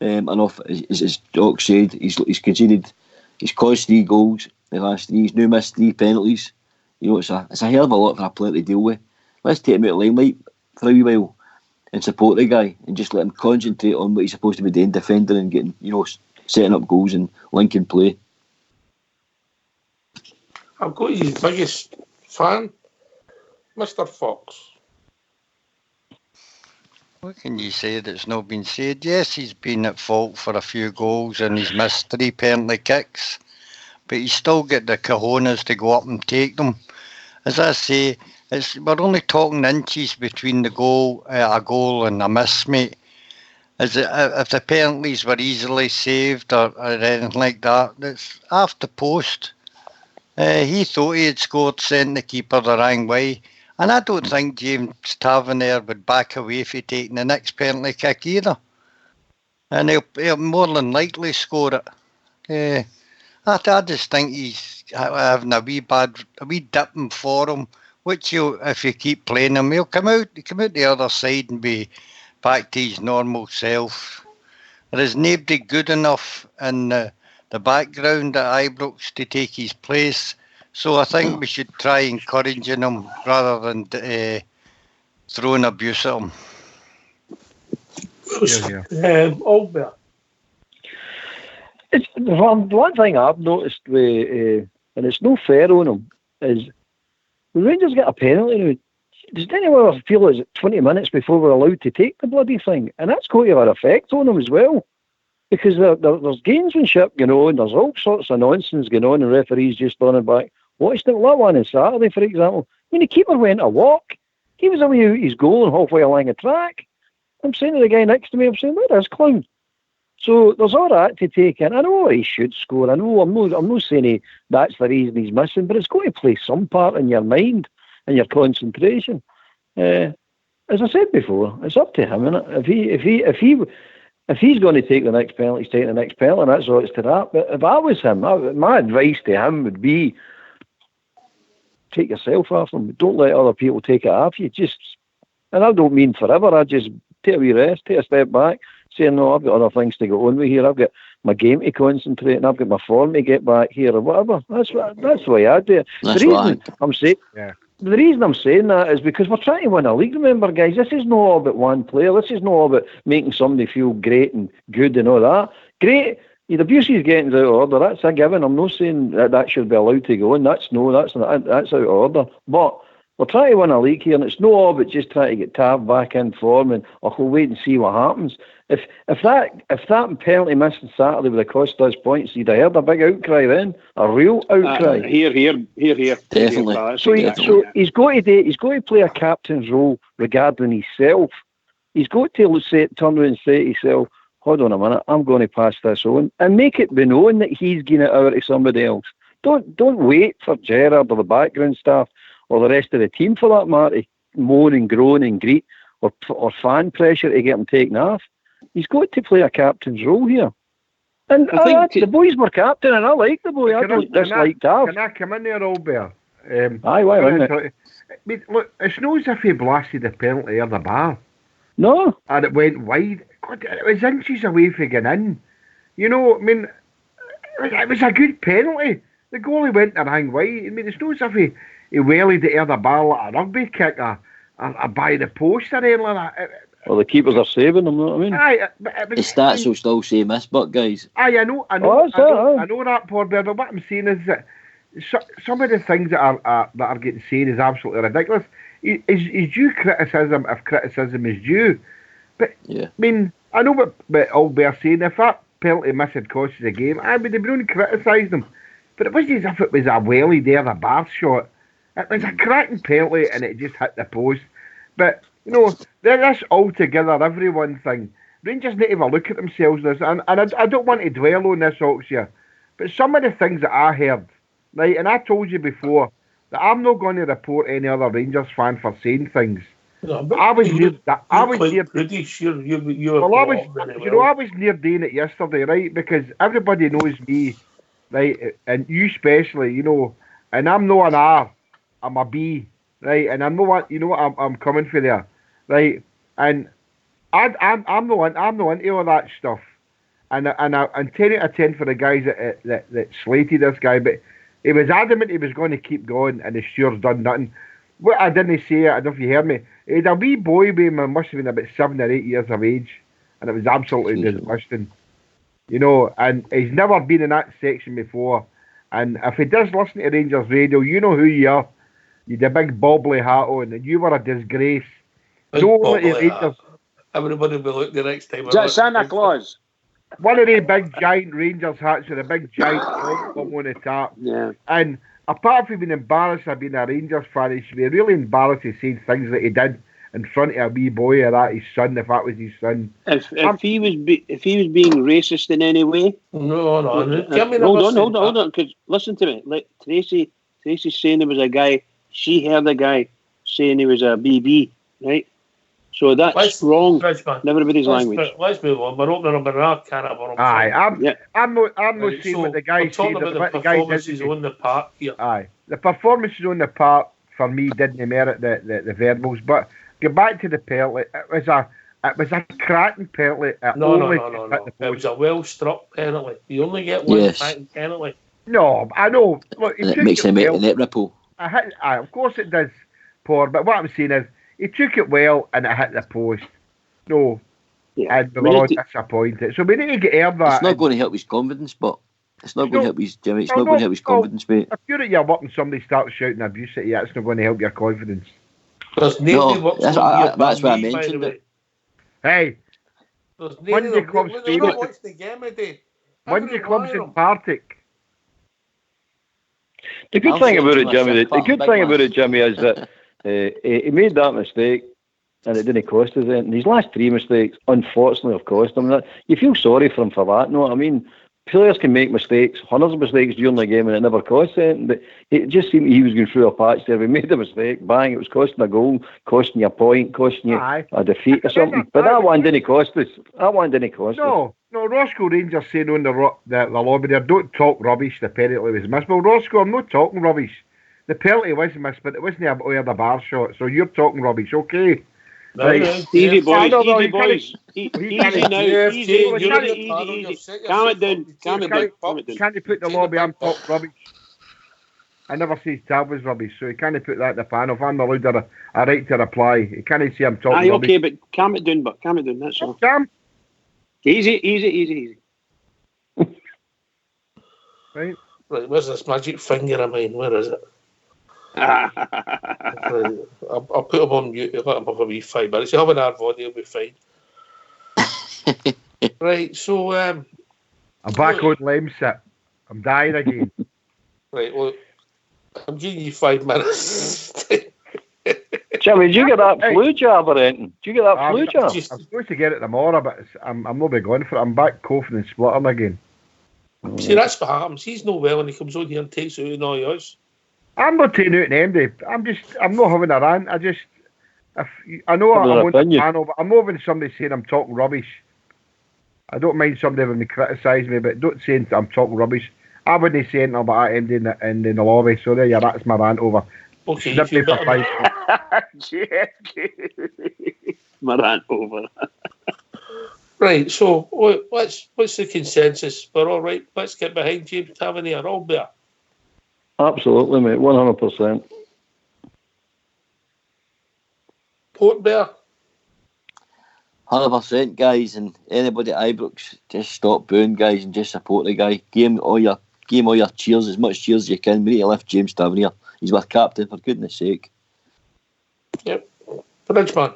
enough. As Doc said, he's conceded, he's caused 3 goals in the last 3. He's now missed 3 penalties. It's a hell of a lot for a player to deal with. Let's take him out of limelight for a wee while and support the guy and just let him concentrate on what he's supposed to be doing, defending and getting, setting up goals and linking play. I've got his biggest fan, Mr. Fox. What can you say that's not been said? Yes, he's been at fault for a few goals and he's missed 3 penalty kicks, but he's still got the cojones to go up and take them. As I say, we're only talking inches between a goal and a miss, mate. If the penalties were easily saved or anything like that, it's off the post. He thought he had scored, sent the keeper the wrong way. And I don't think James Tavernier would back away from taking the next penalty kick either. And he'll more than likely score it. I just think he's having a wee dipping for him, which if you keep playing him, he'll come out the other side and be back to his normal self. There is nobody good enough in the background at Ibrox to take his place. So I think we should try encouraging him rather than throwing abuse at him. Albert. It's the one thing I've noticed and it's no fair on him, is the Rangers get a penalty now. Does anyone feel it's 20 minutes before we're allowed to take the bloody thing? And that's going to have an effect on them as well. Because there's gamesmanship going on, there's all sorts of nonsense going on, and referees just turning back. Watched it, that one on Saturday, for example. The keeper went a walk. He was away out his goal and halfway along the track. I'm saying to the guy next to me, I'm saying, where is clown? So there's all that to take in. I know he should score. I know I'm not saying that's the reason he's missing, but it's going to play some part in your mind and your concentration. As I said before, it's up to him, innit? If he's going to take the next penalty, he's taking the next penalty, and that's all it's to that. But if I was him, my advice to him would be, take yourself off him. Don't let other people take it off you. And I don't mean forever. I just take a wee rest, take a step back, saying, no, I've got other things to go on with here. I've got my game to concentrate, and I've got my form to get back here, or whatever. That's the way I do it. The reason I'm saying that is because we're trying to win a league. Remember, guys, this is not all about one player. This is not all about making somebody feel great and good and all that. Great. The abuse he's getting is out of order. That's a given. I'm not saying that should be allowed to go on. That's out of order. But we're trying to win a league here, and it's not all about just trying to get Tav back in form and we'll wait and see what happens. If that penalty missed on Saturday would have cost us points, you'd have heard a big outcry then, a real outcry. Here. Definitely. So he's got to play a captain's role regarding himself. He's got to turn around and say to himself, hold on a minute, I'm going to pass this on, and make it be known that he's giving it over to somebody else. Don't wait for Gerrard or the background staff or the rest of the team, for that matter, to moan and groan and greet or fan pressure to get him taken off. He's got to play a captain's role here. And the boys were captain, and I like the boy. I don't dislike Tav. Can I come in there, Albert? Aye, why wouldn't it? Look, it's not as if he blasted the penalty or the bar. No. And it went wide. God, it was inches away from getting in. It was a good penalty. The goalie went the wrong way. It's not as if he wellied it the bar like a rugby kick or by the post or anything like that. Well, the keepers are saving them, you know what I mean? Aye, The stats will still say miss, but guys. Aye, I know that, Paul Bear, but what I'm saying is that some of the things that are getting said is absolutely ridiculous. Is due criticism if criticism is due. But, yeah. I know what Albert's saying. If that penalty miss had cost us the game, I would have been criticised them. but it wasn't as if it was a welly there, the bar shot. It was a cracking penalty and it just hit the post. But, you know, this altogether, everyone thing, Rangers need to have a look at themselves. And I don't want to dwell on this, Oxia, but some of the things that I heard, right, and I told you before that I'm not going to report any other Rangers fan for saying things. No, But I was near that. I was quite near. British. You're Well, I was near doing it yesterday, right? Because everybody knows me, right, and you especially, you know. And I'm not an R, I'm a B, right? And I know what you know. I'm coming for there, right? And I'm not into all that stuff. And 10 out of 10 for the guys that slated this guy, but he was adamant he was going to keep going, and the stewards done nothing. What I didn't say, I don't know if you heard me. He had a wee boy with him, must have been about 7 or 8 years of age, and it was absolutely disgusting. You know, and he's never been in that section before. And if he does listen to Rangers radio, you know who you are. You had a big bobbly hat on, and you were a disgrace. Don't let the Rangers. Everybody will look the next time. Is that Santa Claus? One of the big giant Rangers hats with a big giant pom on the top. Yeah. And apart from being embarrassed of being a Rangers fan, he should be really embarrassed to say things that he did in front of a wee boy or that his son, if that was his son. If he was being racist in any way, No. Hold on, because listen to me. Like Tracy's saying there was a guy. She heard a guy saying he was a BB, right? So that's wrong in everybody's language. Let's move on. We're opening up another can of worms. Aye, I'm not saying so what the guy we're talking said. about the performances on the park here. Aye, the performances on the park for me didn't merit the verbals. But go back to the penalty. It was a cracking penalty. No. It was a well struck penalty. You only get one penalty. No, I know. Look, And it makes a net ripple. Of course it does, Paul. But what I'm saying is, he took it well and it hit the post. No. Yeah. And we were all disappointed. So we need to get out of that. It's not going to help his confidence, but it's not going to help his Jimmy. It's not going to help his confidence, mate. If you're at your work and somebody starts shouting abuse at you, it's not going to help your confidence. That's what I mentioned it. Hey, when the club's favourite. When the club's in Partick. The good thing about it, Jimmy, is that he made that mistake and it didn't cost us anything. His last 3 mistakes, unfortunately, have cost him that. You feel sorry for him for that. No, I mean, players can make mistakes, hundreds of mistakes during the game, and it never costs anything. But it just seemed he was going through a patch there. We made a mistake, bang, it was costing a goal, costing you a point, costing you a defeat or something. But that one didn't cost us. No, Roscoe Rangers saying on the lobby there, don't talk rubbish, the penalty was missed. Well, Roscoe, I'm not talking rubbish. The penalty was missed, but it wasn't a the bar shot, so you're talking rubbish, okay? Right. Easy boys. Easy now. Easy. Calm it down. Can't you put the lobby, I'm talking rubbish. I never say Tab was rubbish, so you can't put that in the panel. If I'm allowed a right to reply, you can't say I'm talking rubbish. Okay, but calm it down, that's all. Calm. Easy. Right, where's this magic finger of mine? Where is it? I'll put him on mute. Let him have a wee 5 minutes. He'll have an hard body, he'll be fine. Right, so I'm back on Lemsip. I'm dying again. Right, well, I'm giving you 5 minutes. Jimmy, did you get that flu jab or anything? I'm supposed to get it tomorrow, but I'm not be going for it. I'm back coughing and spluttering again. See, that's what happens. He's not well and he comes on here and takes it out on all yours. I'm not taking out an MD. I'm not having a rant. I know I'm on the panel, but I'm not having somebody saying I'm talking rubbish. I don't mind somebody having me criticise me, but don't say I'm talking rubbish. I wouldn't say anything about MD in the lobby, so there you that's my rant over. Okay, my rant over. Right, so what's the consensus? We're all right. Let's get behind James Tavernier. All there. Absolutely, mate. 100%. Port Bear. 100%, guys, and anybody at Ibrox, just stop booing, guys, and just support the guy. Give him all your cheers, as much cheers as you can. We need to lift James Tavernier. He's our captain, for goodness sake. Yep. Bridgeman.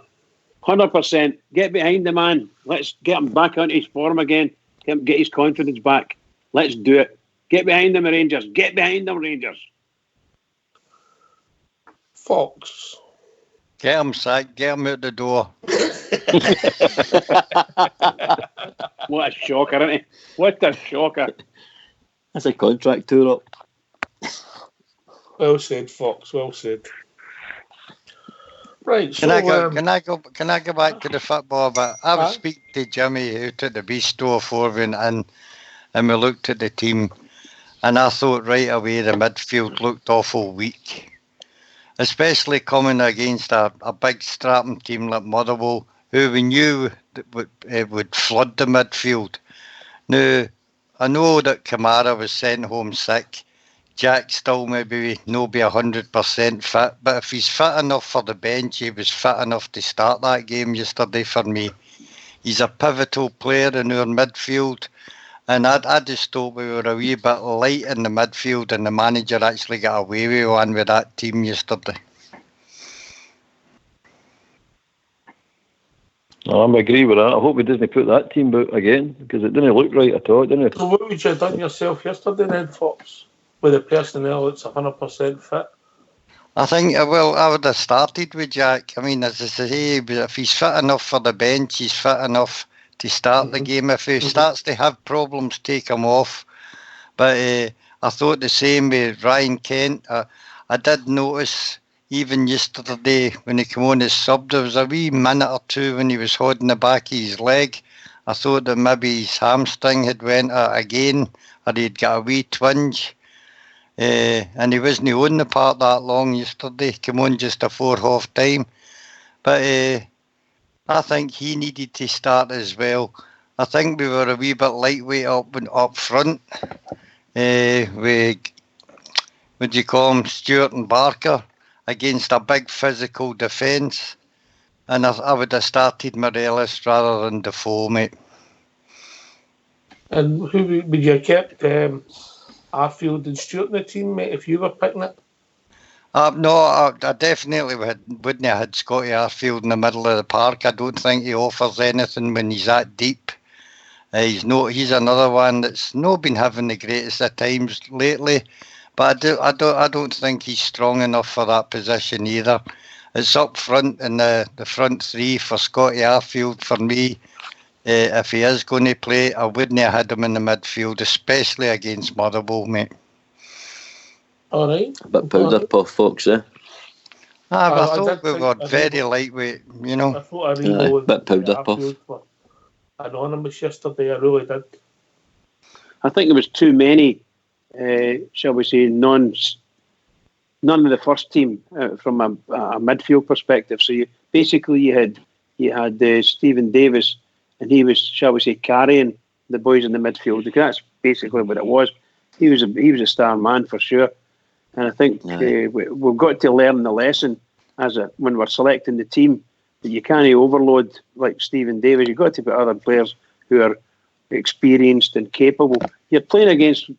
100%. Get behind the man. Let's get him back onto his form again. Get his confidence back. Let's do it. Get behind them, Rangers. Get behind them, Rangers. Fox. Get him sacked. Get him out the door. What a shocker, isn't it? What a shocker. That's a contract tour up. Well said, Fox. Well said. Right. Can I go back to the football? But I was Aye. speaking to Jimmy out at the bistro before we went in, and we looked at the team, and I thought right away the midfield looked awful weak, especially coming against a big strapping team like Motherwell, who we knew that would flood the midfield. Now, I know that Kamara was sent home sick. Jack still maybe no be 100% fit, but if he's fit enough for the bench, he was fit enough to start that game yesterday for me. He's a pivotal player in our midfield, and I just thought we were a wee bit light in the midfield, and the manager actually got away with one with that team yesterday. I agree with that. I hope he doesn't put that team out again, because it didn't look right at all, didn't it? So what would you have done yourself yesterday then, Fox? With a personnel that's 100% fit? I think, well, I would have started with Jack. I mean, as I say, if he's fit enough for the bench, he's fit enough to start the game. If he starts to have problems, take him off. But I thought the same with Ryan Kent. I did notice, even yesterday, when he came on as sub, there was a wee minute or two when he was holding the back of his leg. I thought that maybe his hamstring had went out again, or he'd got a wee twinge. And he wasn't on the park that long yesterday. Came on just before half time. But I think he needed to start as well. I think we were a wee bit lightweight up front. With, what do you call him, Stewart and Barker, against a big physical defence. And I would have started Morelos rather than Defoe, mate. And who would you have kept Arfield and Stewart in the team, mate, if you were picking it? No, I definitely wouldn't have had Scotty Arfield in the middle of the park. I don't think he offers anything when he's that deep. He's another one that's not been having the greatest of times lately, but I don't think he's strong enough for that position either. It's up front in the front three for Scotty Arfield for me. If he is going to play, I wouldn't have had him in the midfield, especially against Motherwell, mate. All right. But powder puff, Fox, eh? I I thought did we think- were I very think- lightweight, you I know. thought Aye, Aribo bit powder and puff. Arfield were anonymous yesterday. I really did. I think there was too many, shall we say, none of the first team from a midfield perspective. So you had Stephen Davis, and he was, shall we say, carrying the boys in the midfield. That's basically what it was. He was a star man for sure. And I think we've got to learn the lesson when we're selecting the team, that you can't overload like Stephen Davis. You've got to put other players who are experienced and capable. You're playing against,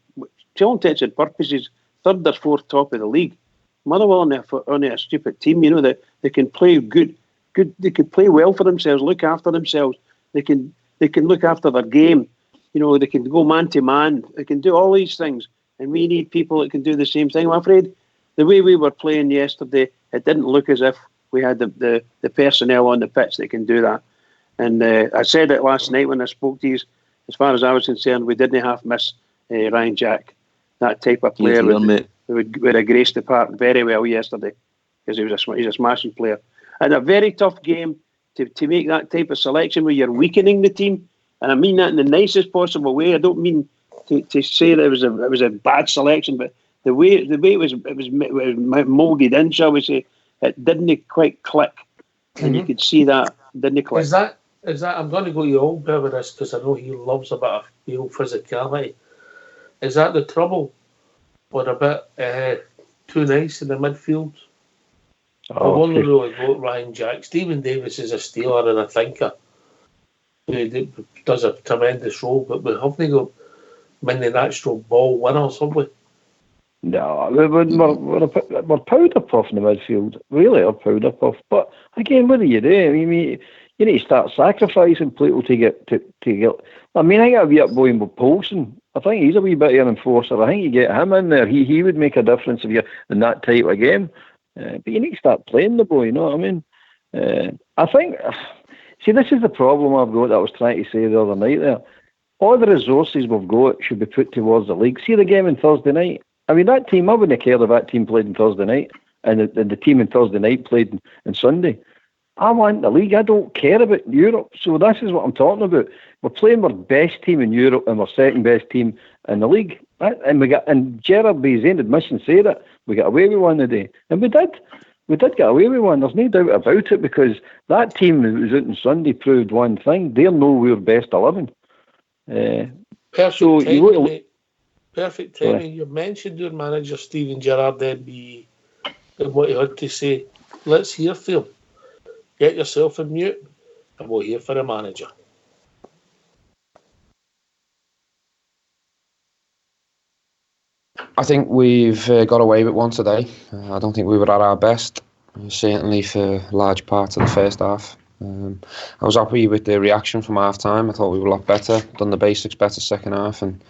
to all intents and purposes, third or fourth top of the league. Motherwell on a stupid team, you know, that they can play good. They can play well for themselves, look after themselves. They can look after their game. You know, they can go man to man. They can do all these things, and we need people that can do the same thing. I'm afraid the way we were playing yesterday, it didn't look as if we had the personnel on the pitch that can do that. And I said it last night when I spoke to you. As far as I was concerned, we didn't half miss Ryan Jack. That type of player would have graced the park very well yesterday, because he's a smashing player. And a very tough game to make that type of selection where you're weakening the team, and I mean that in the nicest possible way. I don't mean to say that it was a bad selection, but the way it was moulded in, shall we say, it didn't quite click, and you could see that didn't click. Is that I'm going to go to old bit with this, because I know he loves a bit of real physicality. Is that the trouble? We're a bit too nice in the midfield. I won't really vote Ryan Jack. Stephen Davis is a stealer and a thinker who does a tremendous role, but we haven't got many natural ball winners, have we? No, we're powder puff in the midfield. Really, are powder puff. But again, what do you do? I mean, you need to start sacrificing people to get. I mean, I got to be up going with Poulsen I think he's a wee bit of an enforcer. I think you get him in there. He would make a difference if you're in that type of game. But you need to start playing the boy, you know what I mean? I think, see, this is the problem I've got that I was trying to say the other night there. All the resources we've got should be put towards the league. See the game on Thursday night? I mean, that team, I wouldn't have cared if that team played on Thursday night and the team on Thursday night played on Sunday. I want the league. I don't care about Europe. So this is what I'm talking about. We're playing our best team in Europe and our second best team in the league. And Gerard, by his own admission, said it. We got away with one today. And we did. We did get away with one. There's no doubt about it, because that team that was out on Sunday proved one thing. They're nowhere best 11. Perfect so timing, you mate. Perfect timing. You mentioned your manager, Steven Gerrard, and what he had to say. Let's hear from him. Get yourself in mute, and we'll hear from the manager. I think we've got away with one today. I don't think we were at our best, certainly for large parts of the first half. I was happy with the reaction from half time. I thought we were a lot better, done the basics better second half, and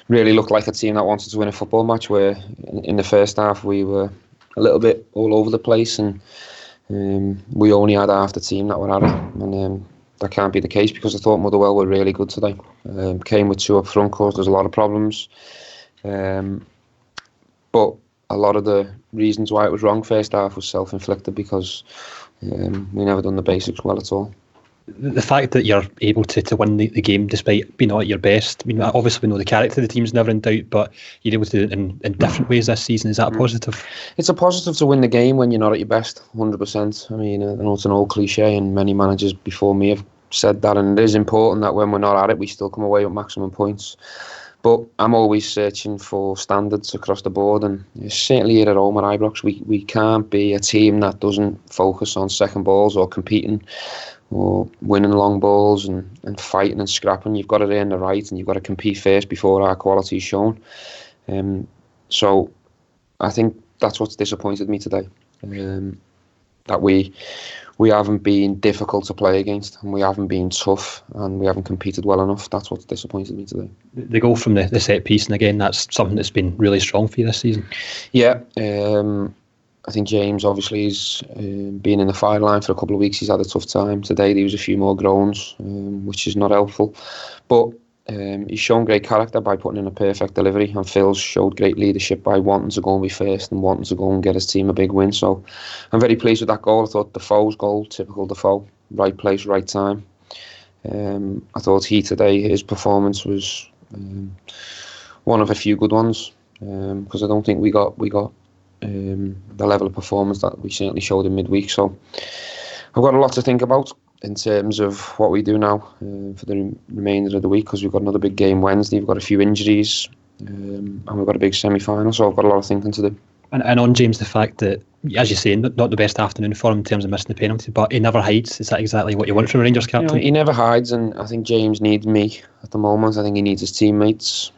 really looked like a team that wanted to win a football match, where in the first half we were a little bit all over the place, and we only had half the team that were at it. And that can't be the case, because I thought Motherwell were really good today. Came with two up front, caused us a lot of problems. But a lot of the reasons why it was wrong first half was self-inflicted, because we never done the basics well at all. The fact that you're able to win the game despite being not at your best, I mean, obviously we know the character of the team's never in doubt, but you're able to do it in different ways this season. Is that a positive? It's a positive to win the game when you're not at your best, 100%. I mean, I know it's an old cliche, and many managers before me have said that, and it is important that when we're not at it, we still come away with maximum points. But I'm always searching for standards across the board, and certainly here at home at Ibrox, we can't be a team that doesn't focus on second balls or competing or winning long balls and fighting and scrapping. You've got to earn the right, and you've got to compete first before our quality is shown. So I think that's what's disappointed me today, that we haven't been difficult to play against, and we haven't been tough, and we haven't competed well enough. That's what's disappointed me today. The goal from the set piece, and again, that's something that's been really strong for you this season. Yeah, I think James obviously has been in the fire line for a couple of weeks. He's had a tough time. Today there was a few more groans, which is not helpful. But he's shown great character by putting in a perfect delivery, and Phil's showed great leadership by wanting to go and be first and wanting to go and get his team a big win. So I'm very pleased with that goal. I thought Defoe's goal, typical Defoe, right place, right time. I thought his performance was one of a few good ones, because I don't think we got the level of performance that we certainly showed in midweek. So I've got a lot to think about in terms of what we do now for the remainder of the week, because we've got another big game Wednesday. We've got a few injuries, and we've got a big semi-final, so I've got a lot of thinking to do. And on James, the fact that, as you say, not the best afternoon for him in terms of missing the penalty, but he never hides. Is that exactly what you want from a Rangers captain? He never hides, and I think James needs me at the moment. I think he needs his teammates.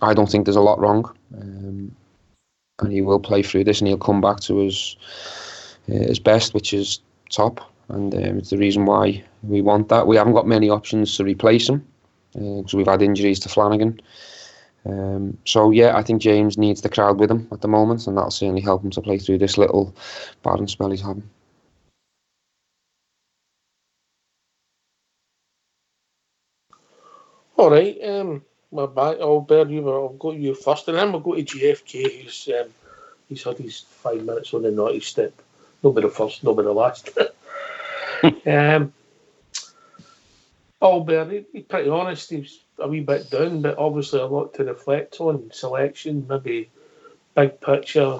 I don't think there's a lot wrong, and he will play through this, and he'll come back to his best, which is top. And it's the reason why we want that. We haven't got many options to replace him, because we've had injuries to Flanagan. So yeah, I think James needs the crowd with him at the moment, and that'll certainly help him to play through this little barren spell he's having. All right, we're back. Albert, I've got you first, and then we'll go to GFK, he's had his 5 minutes on the naughty step. Nobody the first, nobody the last. Albert, he's pretty honest. He's a wee bit down, but obviously a lot to reflect on. Selection, maybe big picture,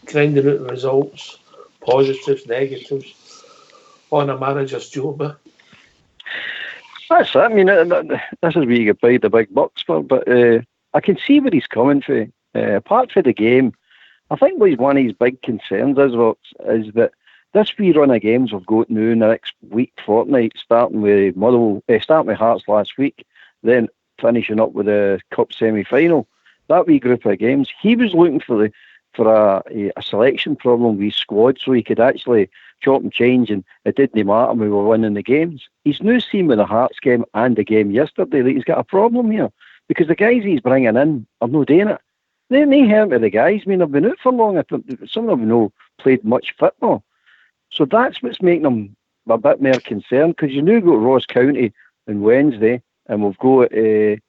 grinding out the results, positives, negatives on a manager's job. That's it. I mean, this is where you get paid the big bucks for, but I can see where he's coming from. Apart from the game, I think what one of his big concerns is that this wee run of games we've got now in the next week, fortnight, starting with Hearts last week, then finishing up with the Cup semi-final, that wee group of games, he was looking for for a selection problem with his squad, so he could actually chop and change, and it didn't matter. We were winning the games. He's now seen with the Hearts game and the game yesterday that he's got a problem here because the guys he's bringing in are not doing it. They hurt to the guys. I mean, they've been out for long. Some of them no played much football, so that's what's making them a bit more concerned. Because you now go to Ross County on Wednesday, and we've got is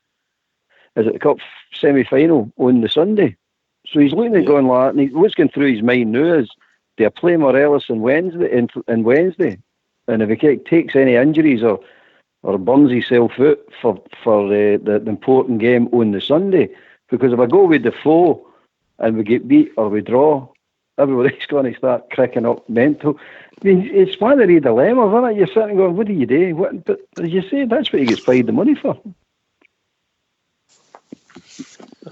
it the Cup semi-final on the Sunday. So he's looking at going like that, and what's going through his mind now is, do I play Morelos on Wednesday? And if he takes any injuries or burns himself out for the important game on the Sunday, because if I go with Defoe and we get beat or we draw, everybody's going to start cracking up mental. I mean, it's one of the dilemmas, isn't it? You're sitting going, what do you do? But as you say, that's what he gets paid the money for.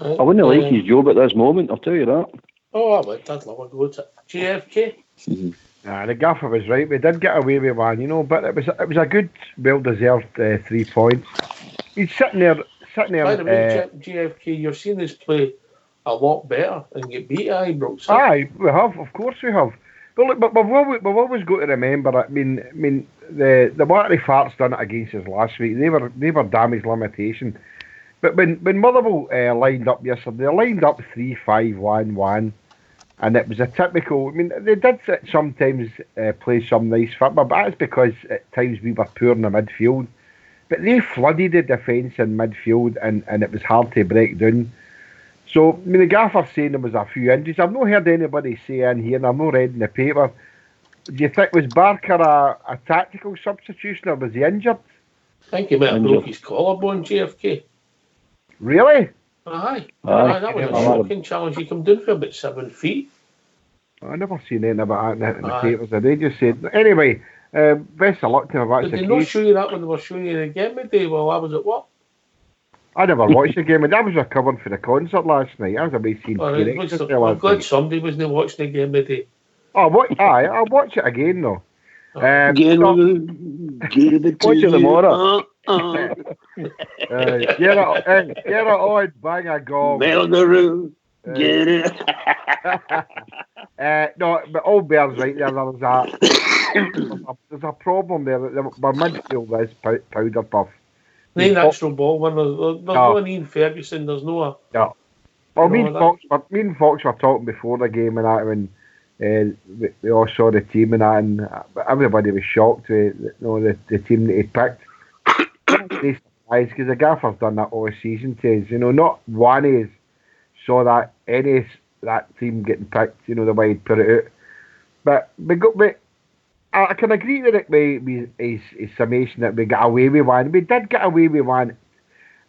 I wouldn't like his job at this moment, I'll tell you that. Oh, I would. I'd love a go at it. JFK? The gaffer was right. We did get away with one, but it was a good, well-deserved 3 points. He's sitting there. By the way, JFK, you're seeing this play a lot better and get beat at Ibrox. Aye, we have. Of course we have. But look, but we've always got to remember. I mean, the Watery Farts done it against us last week. They were damage limitation. But when Motherwell lined up yesterday, they lined up 3-5-1-1, and it was a typical. I mean, they did sometimes play some nice football, but that's because at times we were poor in the midfield. But they flooded the defence in midfield, and it was hard to break down. So, I mean, the gaffer's saying there was a few injuries. I've not heard anybody say in here, and I've not read in the paper. Do you think, was Barker a tactical substitution, or was he injured? I think he might have broke his collarbone, JFK. Really? Aye. That was a shocking challenge. He come down for about 7 feet. I never seen anything about that in the papers. They just said, anyway, best of luck to him. Did they not show you that when they were showing you the game today while I was at work? I never watched the game, and I was recovering for the concert last night. I was away seeing I'm glad somebody wasn't watching the game today. Oh, what? Aye, I'll watch it again though. Give it watch it tomorrow. Get it on, bang a gong. Melgaroo, get it. No, but all Bears right there. There's a problem there. My midfield is powder puff. No natural ball winner. There's no Ian Ferguson. There's no. Yeah. Well, me and Fox were talking before the game and that when we all saw the team and that, and everybody was shocked with the team that he picked. They surprised because the gaffer's done that all season to us. Not one of us saw that team getting picked. The way he'd put it out. But I can agree with it with his summation that we got away with one. We did get away with one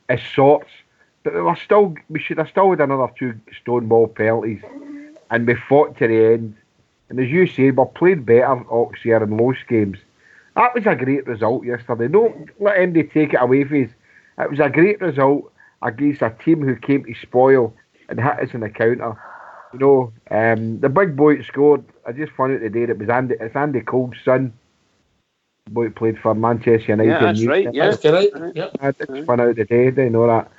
as sorts, but we should have still had another 2 Stonewall penalties, and we fought to the end. And as you say, we played better Oxford in most games. That was a great result yesterday. Don't let anybody take it away from us. It was a great result against a team who came to spoil and hit us in the counter. The big boy that scored, I just found out today that it's Andy Cole's son. The boy that played for Manchester United. Yeah, that's right. Yeah, that's right. Yep. I just found out today. They know that.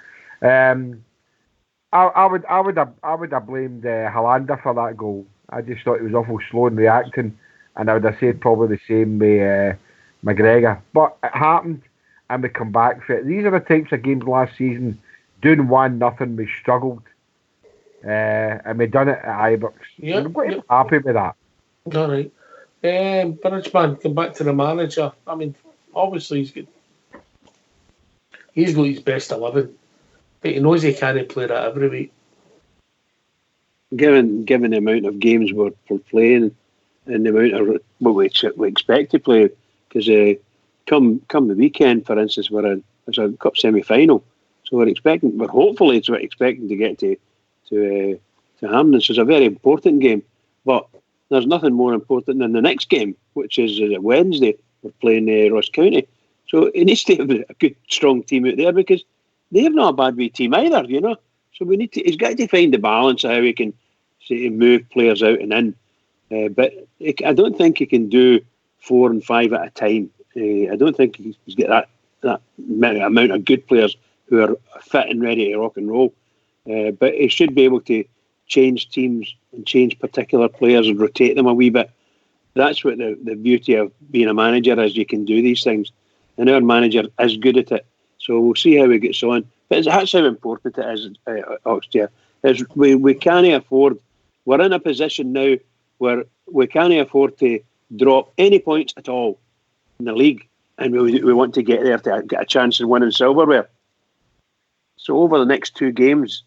I would have blamed Hollander for that goal. I just thought he was awful slow in reacting, and I would have said probably the same with McGregor. But it happened, and we come back for it. These are the types of games last season. Doing 1-0, we struggled. And we done it at Ibrox. Yeah, I'm quite happy with that. All right. Bridgeman, come back to the manager. I mean, obviously he's got his best 11, but he knows he can't play that every week. Given the amount of games we're playing and the amount of what we expect to play, because come the weekend, for instance, it's a cup semi-final, so we're hopefully expecting to get to Hampden. So it's a very important game, but there's nothing more important than the next game, which is Wednesday. We're playing Ross County, so he needs to have a good, strong team out there because they have not a bad wee team either, So he's got to find the balance of how he can move players out and in. But I don't think he can do 4 and 5 at a time. I don't think he's got that amount of good players who are fit and ready to rock and roll. But he should be able to change teams and change particular players and rotate them a wee bit. That's what the beauty of being a manager is. You can do these things, and our manager is good at it. So we'll see how he gets on. But that's how important it is, Oxtail. Is we can't afford. We're in a position now where we can't afford to drop any points at all in the league, and we want to get there to get a chance of winning silverware. So over the next 2 games,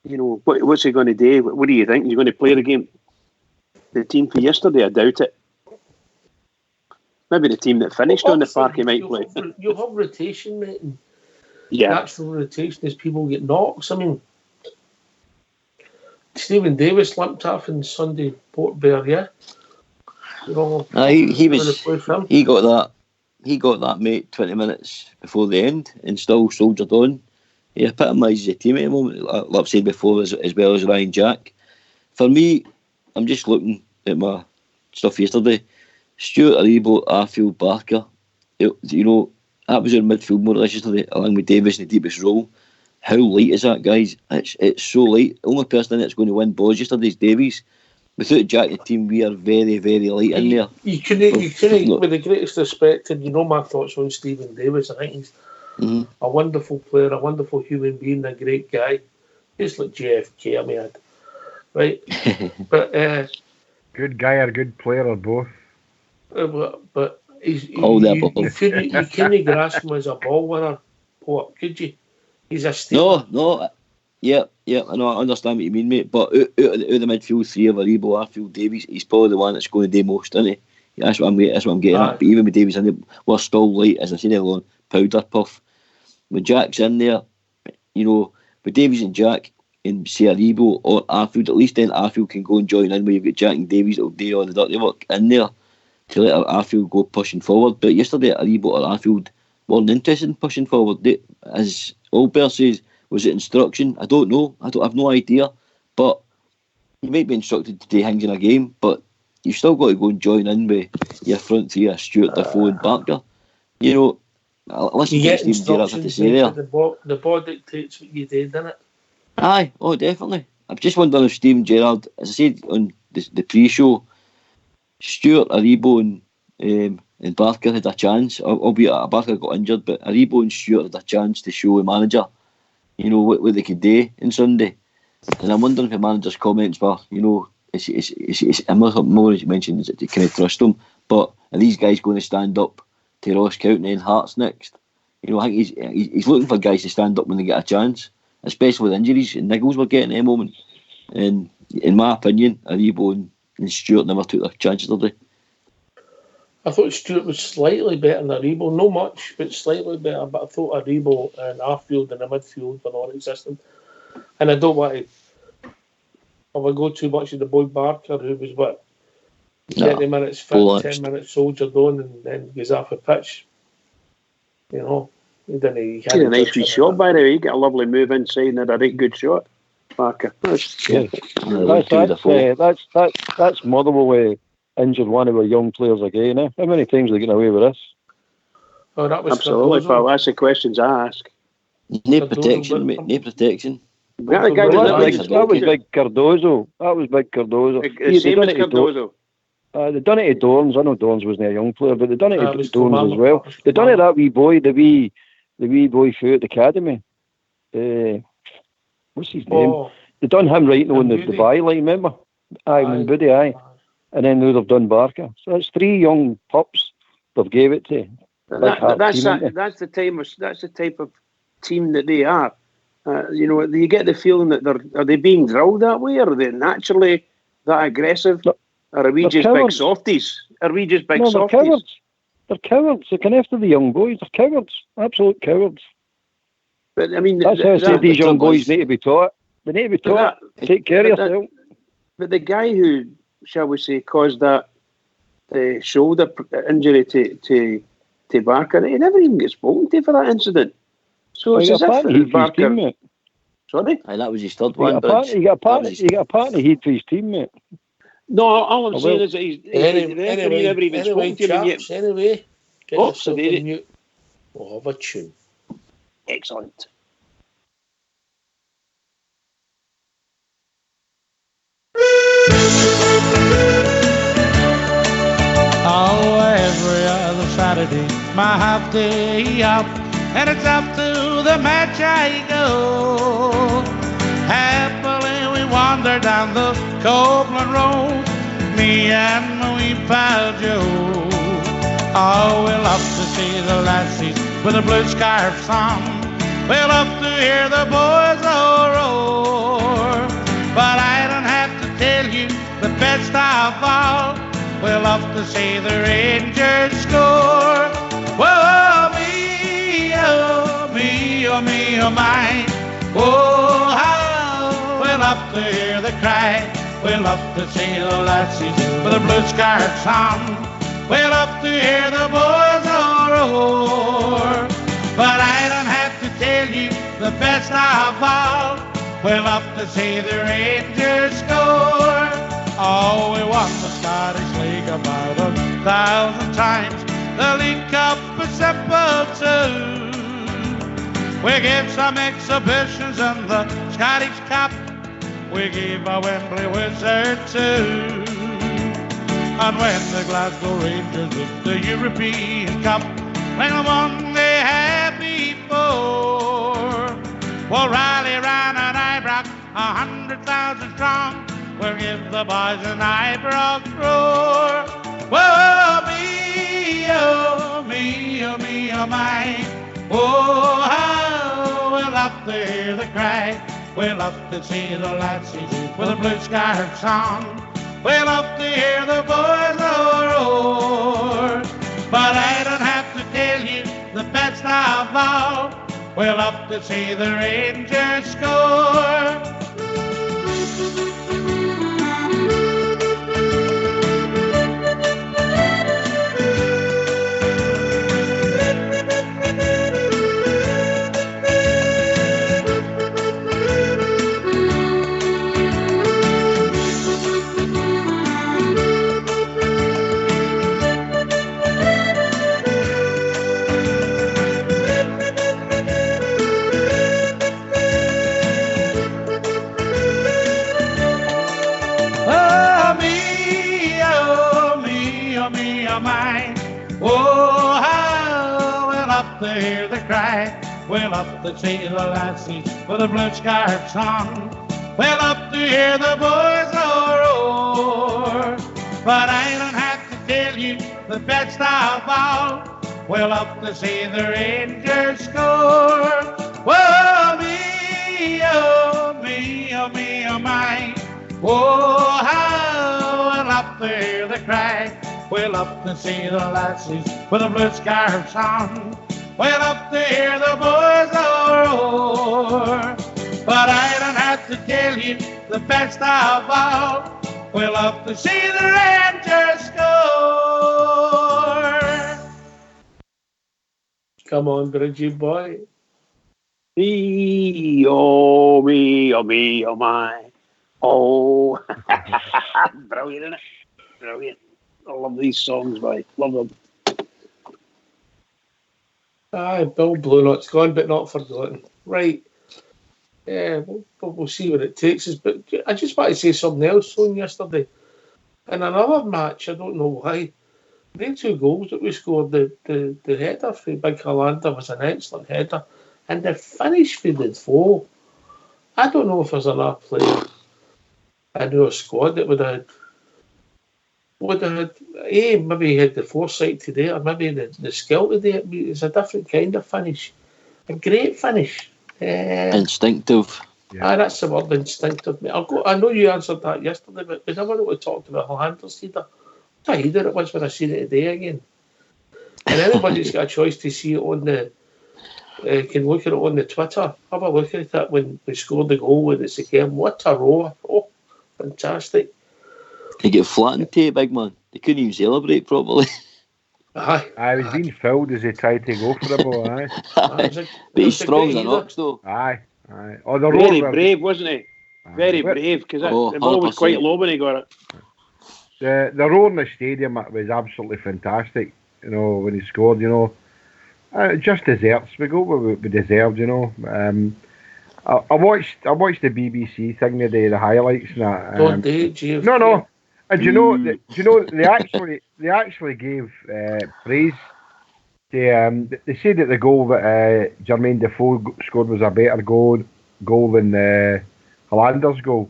what's he going to do? What do you think? He's going to play the team for yesterday? I doubt it. Maybe the team that finished on the park he might play. You'll have rotation, mate. Yeah. Natural rotation as people get knocks. I mean, Stephen Davis limped off in Sunday Port Bear, yeah. He got that, mate, 20 minutes before the end and still soldiered on. He epitomises a team at the moment, like I've said before, as well as Ryan Jack. For me, I'm just looking at my stuff yesterday. Stuart Aribo, Arfield, Barker. That was our midfield more or less yesterday, along with Davis in the deepest role. How light is that, guys? It's so light. The only person in it that's going to win balls yesterday is Davies. Without Jack in the team, we are very, very light in there. You couldn't, with the greatest respect, and my thoughts on Stephen Davis. I think he's a wonderful player, a wonderful human being, a great guy. Just like JFK, I mean, right? But good guy or good player or both. But you couldn't grasp him as a ball winner, could you? He's a stealer. No. Yeah, I know. I understand what you mean, mate. But out of the midfield 3 of Aribo, Arfield, Davies, he's probably the one that's going to do most, isn't he? That's what I'm getting at. But even with Davies in it, we're still light, as I said earlier on, powder puff. When Jack's in there, with Davies and Jack and say Aribo or Arfield, at least then Arfield can go and join in where you've got Jack and Davies that'll do all the dirty work in there to let Arfield go pushing forward. But yesterday, Aribo or Arfield weren't interested in pushing forward. As Olber says, was it instruction? I don't know. I have no idea. But you might be instructed to do things in a game, but you've still got to go and join in with your front 3 of Stuart, Defoe and Barker. Listen to what Stephen Gerrard had to say there. The ball dictates what you did, doesn't it? Aye, definitely. I'm just wondering if Stephen Gerrard, as I said on the pre-show, Stuart, Aribo and Barker had a chance, albeit Barker got injured, but Aribo and Stuart had a chance to show the manager, what they could do on Sunday. And I'm wondering if the manager's comments were, I'm not more as you mentioned, is it to kind of trust them, but are these guys going to stand up to Ross County and Hearts next? I think he's looking for guys to stand up when they get a chance, especially with injuries and niggles we're getting at the moment. And in my opinion, Aribo and Stuart never took their chances today. I thought Stuart was slightly better than Aribo, no much, but slightly better. But I thought Aribo and Arfield in the midfield were non-existent. And I don't want to, if I go too much of the boy Barker, who was 30 minutes fit, 10 minutes soldiered on, and then goes off the pitch. He didn't. He had a nice wee shot, by the way. He got a lovely move inside and had a right good shot, Barker. That's Motherwell injured one of our young players again. How many times are they getting away with this? Oh, that was absolutely, pal. That's the questions I ask. No protection, mate. No protection. That was big Cardozo. The same as Cardozo. They done it to Dorns. I know Dorns wasn't a young player, but they done it to Dorns as well. They done it to that wee boy, the wee boy through at the academy. What's his name? They done him right on the byline, remember? Aye, Buddy, aye. And then they've done Barker. So that's 3 young pups they've gave it to. That's the type of team that they are. You get the feeling that are they being drilled that way, or are they naturally that aggressive? Or are we just big softies? They're cowards. They're cowards. They can after the young boys. They're cowards. Absolute cowards. But I mean, that's how I say these young boys need to be taught. They need to be taught. Take care of yourself. But the guy who, shall we say, caused that shoulder injury to Barker, he never even gets spoken to for that incident. So it's as if Barker. Sorry? Aye, that was his third one. You got a partner heat for his teammate. No, all I'm saying is that he's never even spoken to him yet. Anyway, get yourself a mute. We'll have a tune. Excellent. Saturday, my half day off, and it's up to the match I go. Happily we wander down the Copeland Road, me and my wee pal Joe. Oh, we love to see the lassies with the blue scarves on. We love to hear the boys all roar. But I don't have to tell you the best of all, we love to see the Rangers score. Whoa, me, oh, me, oh, me, oh, my. Oh, how we love to hear the cry. We love to see the lassies with the blue scarves on. We love to hear the boys all roar. But I don't have to tell you the best of all, we love to see the Rangers score. Oh, we won the Scottish League about 1,000 times. The League Cup is simple too. We gave some exhibitions in the Scottish Cup. We gave a Wembley Wizard too. And when the Glasgow Rangers win the European Cup, when we won they had before, we'll rally round an Ibrox 100,000 strong. We'll give the boys an Ibrox roar. Whoa, me, oh, me, oh, me, oh, my. Oh, how we love to hear the cry. We love to see the lassies with the blue scarves on. We love to hear the boys all roar. But I don't have to tell you the best of all, we love to see the Rangers score. Oh, how we love to hear the cry. We love to see the lassies with the blue scarves on. We love to hear the boys all roar. But I don't have to tell you the best of all, we love to see the Rangers score. Whoa, me, oh, me, oh, me, oh, my. Oh, how we love to hear the cry. We love to see the lassies with the blue scarves on. We love to hear the boys all roar. But I don't have to tell you the best of all, we love to see the Rangers score. Come on, Bridgie boy. Me, oh, me, oh, me, oh, my. Oh, brilliant, isn't it? Brilliant. I love these songs, boy. Love them. Aye, Bill Blue Knot's gone, but not forgotten. Right. Yeah, we'll see what it takes us. But I just want to say something else on yesterday. In another match, I don't know why, the 2 goals that we scored, the header for Big Hollander was an excellent header. And the finish for the foe, I don't know if there's enough player in our squad that would have maybe had the foresight to do it, or maybe the skill to do it. It's a different kind of finish. A great finish. Instinctive. Yeah. That's the word, instinctive. I know you answered that yesterday, but we never really talked about Hollander's header. What a header it was when I seen it today again. And anybody that's got a choice to see it on the can look at it on the Twitter. Have a look at it when we scored the goal with the Sikhem. What a roar. Oh, fantastic. They get flattened to it, big man. They couldn't even celebrate properly. Aye. I was being fouled as he tried to go for the ball, aye. But he's strong as an ox, though. Aye, aye. Oh, the very brave, wasn't he? Very Aye. brave, because the ball was quite low when he got it. The roar in the stadium was absolutely fantastic, you know, when he scored, you know. Just deserves. We got what we deserved, you know. I watched the BBC thing today, the highlights and that. Don't do it, Jeff. No. And do you know they actually gave praise They said that the goal that Jermaine Defoe scored was a better goal than Hollander's goal.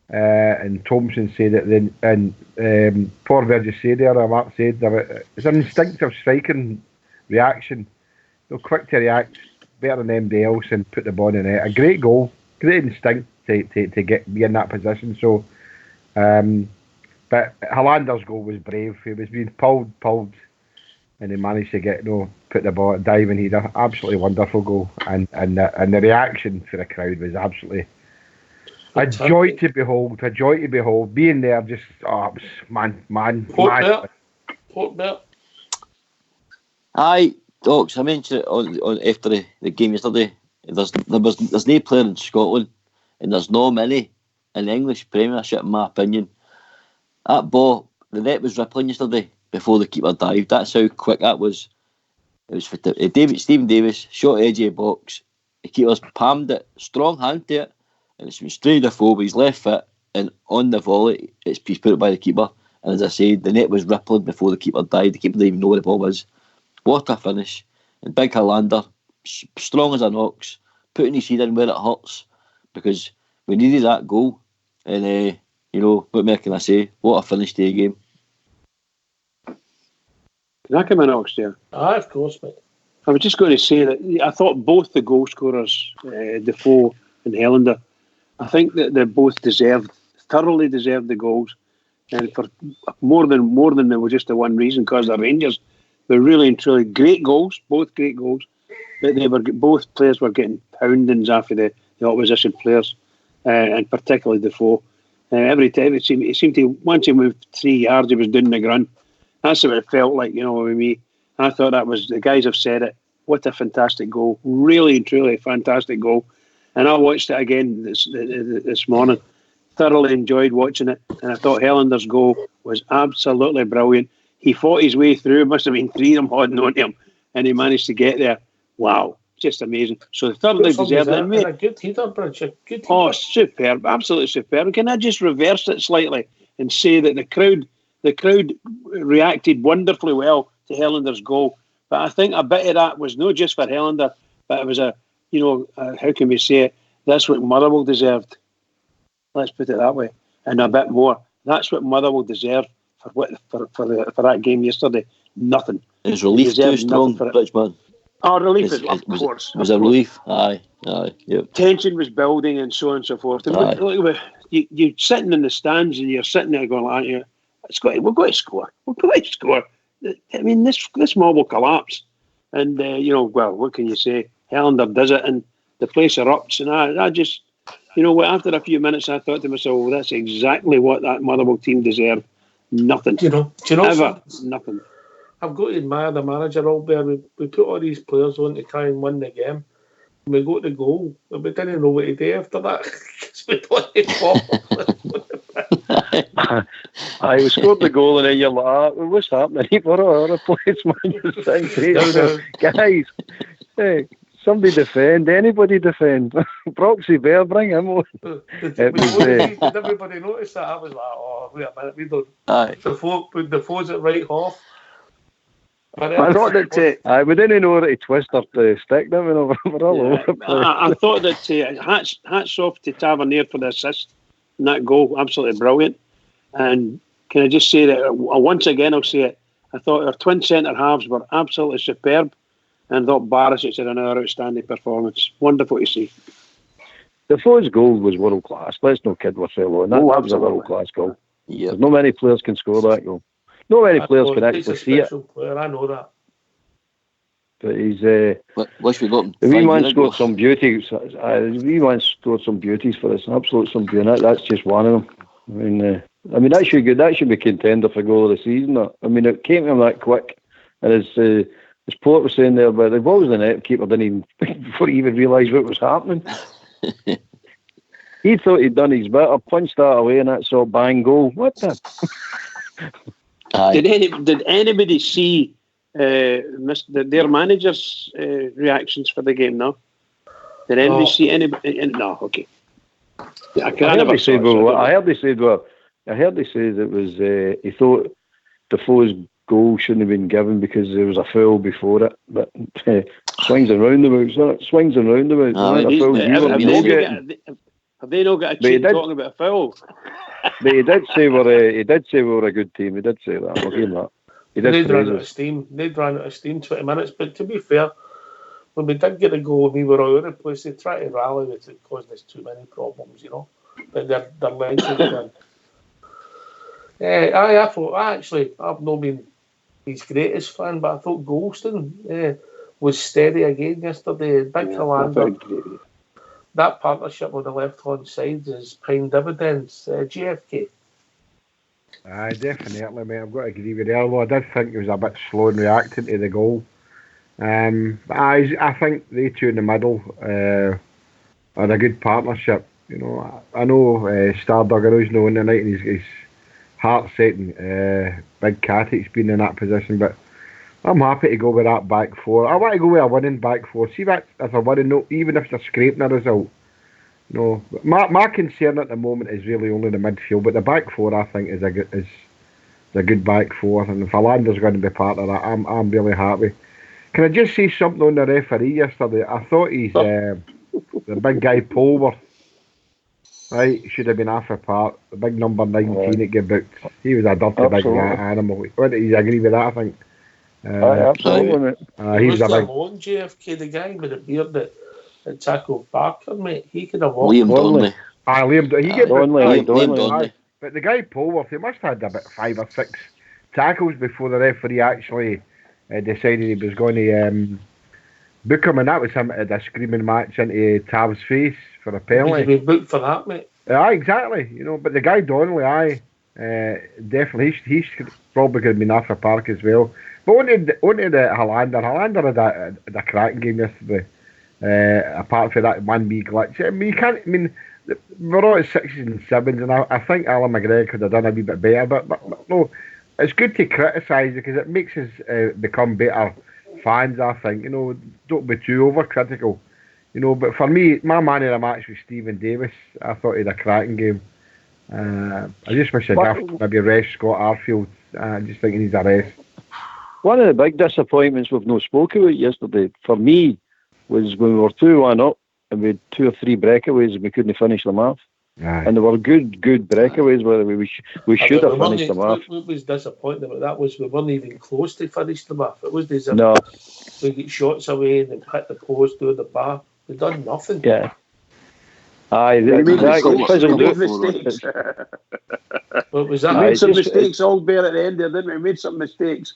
And Thompson said it then, and poor Virgil said there, Mark said that it's an instinctive striking reaction. They're quick to react, better than anybody else, and put the ball in the net. A great goal, great instinct to be in that position. So, but Hollander's goal was brave. He was being pulled, and he managed to put the ball diving. He had an absolutely wonderful goal, and the reaction for the crowd was absolutely a joy to behold. A joy to behold. Being there, just it was man. Portbelt. Aye, Docs. I mentioned it on after the game yesterday. There's no player in Scotland, and there's no many in the English Premiership, in my opinion. That ball, the net was rippling yesterday before the keeper dived. That's how quick that was. It was for Stephen Davis, shot edge of the box. The keeper's palmed it, strong hand to it, and it's been straight Defoe with his left foot, and on the volley, it's put it by the keeper. And as I said, the net was rippling before the keeper dived. The keeper didn't even know where the ball was. What a finish. And big Hollander, strong as an ox, putting his head in where it hurts, because we needed that goal. And, what more can I say? What a finish to the game. Can I come in, Ox, there? Aye, of course, mate. I was just going to say that I thought both the goal scorers, Defoe and Helander, I think that they both thoroughly deserved the goals, and for more than there was just the one reason, because the Rangers were really and truly great goals, both great goals, but both players were getting poundings after the opposition players, and particularly Defoe. Every time it seemed to, once he moved 3 yards, he was doing the grunt. That's what it felt like, with me. I thought that was, the guys have said it, what a fantastic goal. Really and truly a fantastic goal. And I watched it again this morning. Thoroughly enjoyed watching it. And I thought Helander's goal was absolutely brilliant. He fought his way through. Must have been 3 of them holding on to him. And he managed to get there. Wow. Just amazing. So the thoroughly deserved it. And a good header, Bridge. Oh, superb. Absolutely superb. Can I just reverse it slightly and say that the crowd reacted wonderfully well to Helander's goal. But I think a bit of that was not just for Helander, but it was how can we say it? That's what Motherwell deserved. Let's put it that way. And a bit more. That's what Motherwell deserved for that game yesterday. Nothing. Is relief too strong, Bridgeman? Oh, relief of course. Was a relief? Aye. Yep. Tension was building and so on and so forth. And look, you're sitting in the stands and you're sitting there going, aren't you? We're going to score. We're going to score. I mean, this mob will collapse. And, what can you say? Helander does it and the place erupts. And I just, after a few minutes, I thought to myself, well, that's exactly what that Motherwell team deserved. Nothing. Do you know Ever. Nothing. I've got to admire the manager, Albert. We put all these players on to try and win the game. And we got the goal, but we didn't know what to do after that. We I scored the goal and then you're like, what's happening? What a replacement. Guys, hey, somebody defend. Anybody defend. Broxy Bear, bring him on. Did everybody notice that? I was like, oh, wait a minute, we don't. Aye. Defoe's at right half. I thought that we didn't know that he twisted the stick. We're all over the place. I thought that hats off to Tavernier for the assist in that goal. Absolutely brilliant. And can I just say that once again, I'll say it. I thought our twin centre halves were absolutely superb, and I thought Barisic had another outstanding performance. Wonderful to see. Defoe's goal was world class. Let's not kid ourselves on. That was a world class goal. Yeah. There's not many players can score that goal. Not many players can actually see it. Player, I know that. But he's wish we got him. the wee man scored some beauties. The wee man scored some beauties for us. Absolute some beauty. That's just one of them. I mean that should be contender for goal of the season. I mean it came to him that quick, and as Port was saying there, but the ball was in the net, keeper didn't even before he even realised what was happening. He thought he'd done his bit. I punched that away, and that saw bang goal. What the? Did anybody see their managers' reactions for the game? No. Did anybody see anybody? No. Okay. I heard they say that it was. He thought Defoe's goal shouldn't have been given because there was a foul before it. But swings and roundabouts, isn't it? Swings and roundabouts. Aye, A foul you were no getting. Have they not got a But he cheat did- talking about a foul? But he did say we were a good team. He did say that. I'll give him that. He did They'd run praise out of us. steam. They'd run out of steam 20 minutes. But to be fair, when we did get a goal, we were all over the place. They tried to rally with it, causing us too many problems, you know. But their legs had gone. I thought, I've not been his greatest fan, but I thought Goldson was steady again yesterday. Big Helander. That partnership on the left-hand side is paying dividends. GFK. Aye, definitely, mate. I've got to agree with you. Although I did think he was a bit slow in reacting to the goal. But I think they two in the middle are a good partnership. You know, I know Stardug, I know he's no in tonight and he's heart-setting. Big Katic's been in that position, but I'm happy to go with that back four. I want to go with a winning back four. See that if I winning, no, even if they're scraping a result. No, my concern at the moment is really only the midfield, but the back four I think is a good back four, and if Helander's going to be part of that, I'm really happy. Can I just say something on the referee yesterday? I thought he's the big guy Polworth, right, should have been half apart. The big number 19 that get booked. He was a dirty big animal. Wouldn't you agree with that? I think. Absolutely, mate. He was a big. alone, JFK, the guy with the beard that tackled Barker, mate. He could have walked. Liam Donnelly. Liam, he get Donnelly, Liam Donnelly. Aye. But the guy Polworth, he must have had about 5 or 6 tackles before the referee actually decided he was going to book him, and that was him at a screaming match into Tav's face for a penalty. He'd be booked for that, mate. Aye, exactly. You know, but the guy Donnelly, definitely, he's probably going to be Nafra Park as well. But only the Helander. Helander had a cracking game yesterday. Apart from that one wee glitch, I mean, you can't. I mean, we're all at 6s and 7s, and I think Alan McGregor could have done a wee bit better. But no, it's good to criticise because it makes us become better fans. I think, you know, don't be too overcritical. You know, but for me, my man of the match was Stephen Davis. I thought he had a cracking game. I just wish I'd maybe rest Scott Arfield. I just think he needs a rest. One of the big disappointments we've not spoken about yesterday, for me, was when we were 2-1 up and we had 2 or 3 breakaways and we couldn't finish them off. Aye. And they were good breakaways. Whether we should have finished them off. What was disappointing about that was we weren't even close to finish them off. It was as if No. we get shots away and then hit the post or the bar. We've done nothing. Yeah. Aye, made exactly. mistakes. Fizzled Made out. mistakes. What was We that? Aye, made some just- mistakes all bare at the end there, didn't we? We made some mistakes.